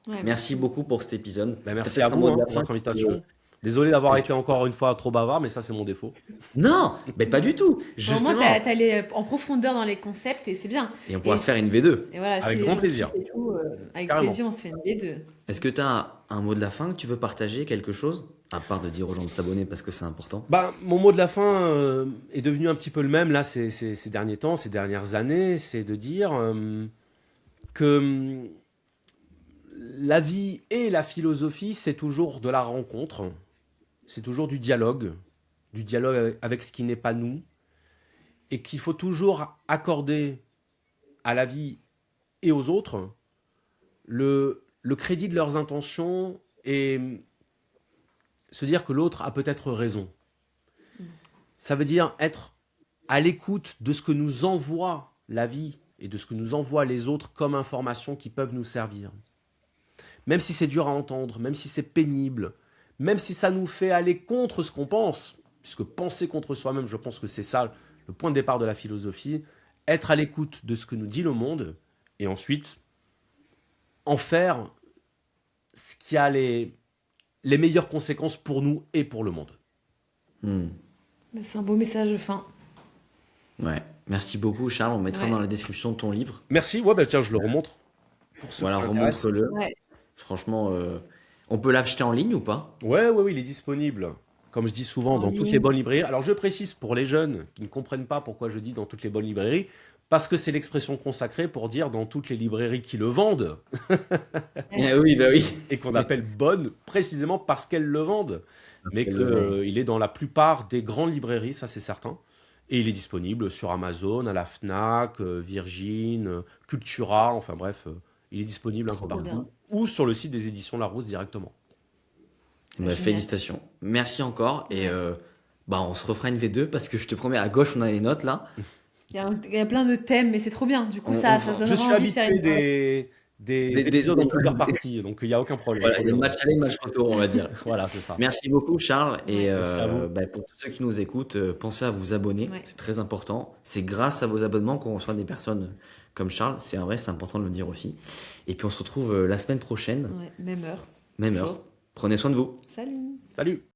Ouais, merci beaucoup pour cet épisode. Bah, merci Peut-être à un vous mot de la pour fin votre que- invitation. Désolé d'avoir que été encore une fois trop bavard, mais ça, c'est mon défaut. Non, mais pas du tout. Au moins, Justement. t'es allé en profondeur dans les concepts et c'est bien. Et on pourra Et- se faire une V2. Et voilà, Avec si les grand gens plaisir. kiffent et tout, avec Carrément. plaisir, on se fait une V2. Est-ce que tu as un mot de la fin que tu veux partager, quelque chose? À part de dire aux gens de s'abonner parce que c'est important. Bah, mon mot de la fin est devenu un petit peu le même là ces derniers temps, ces dernières années, c'est de dire que la vie et la philosophie, c'est toujours de la rencontre, c'est toujours du dialogue avec ce qui n'est pas nous, et qu'il faut toujours accorder à la vie et aux autres le crédit de leurs intentions et se dire que l'autre a peut-être raison. Ça veut dire être à l'écoute de ce que nous envoie la vie et de ce que nous envoient les autres comme informations qui peuvent nous servir. Même si c'est dur à entendre, même si c'est pénible, même si ça nous fait aller contre ce qu'on pense, puisque penser contre soi-même, je pense que c'est ça le point de départ de la philosophie, être à l'écoute de ce que nous dit le monde, et ensuite en faire ce qui a les meilleures conséquences pour nous et pour le monde. Hmm. Bah, c'est un beau message de fin. Ouais. Merci beaucoup, Charles. On mettra Ouais. dans la description ton livre. Merci, ouais, bah tiens, je le remontre. Pour ceux Voilà, qui s'intéressent. remontre-le. Ouais. Franchement, on peut l'acheter en ligne ou pas? Ouais, il est disponible. Comme je dis souvent, En dans toutes ligne. les bonnes librairies. Alors, je précise pour les jeunes qui ne comprennent pas pourquoi je dis dans toutes les bonnes librairies, parce que c'est l'expression consacrée pour dire dans toutes les librairies qui le vendent, Eh oui, bah oui. et qu'on appelle bonnes précisément parce qu'elles le vendent. Mais qu'elles le qu'il est dans la plupart des grandes librairies, ça c'est certain. Et il est disponible sur Amazon, à la Fnac, Virgin, Cultura, enfin bref, il est disponible un peu Trop partout. bien. Ou sur le site des éditions Larousse directement. Bah, Génial. félicitations. Merci encore. Et bah, on se refera une V2 parce que je te promets, à gauche, on a les notes là. Il y a plein de thèmes, mais c'est trop bien. Du coup, ça se donne Je suis envie de faire habitué une. des Des- épisodes des- en plusieurs parties, donc il n'y a aucun problème. Voilà, les matchs aller, match retour, on va dire. Voilà, c'est ça. Merci beaucoup, Charles. Et Merci à vous. bah, pour tous ceux qui nous écoutent, pensez à vous abonner. Ouais. C'est très important. C'est grâce à vos abonnements qu'on reçoit des personnes comme Charles. C'est vrai, c'est important de le dire aussi. Et puis on se retrouve la semaine prochaine, Ouais, même heure. même heure. Bonjour. Prenez soin de vous. Salut. Salut!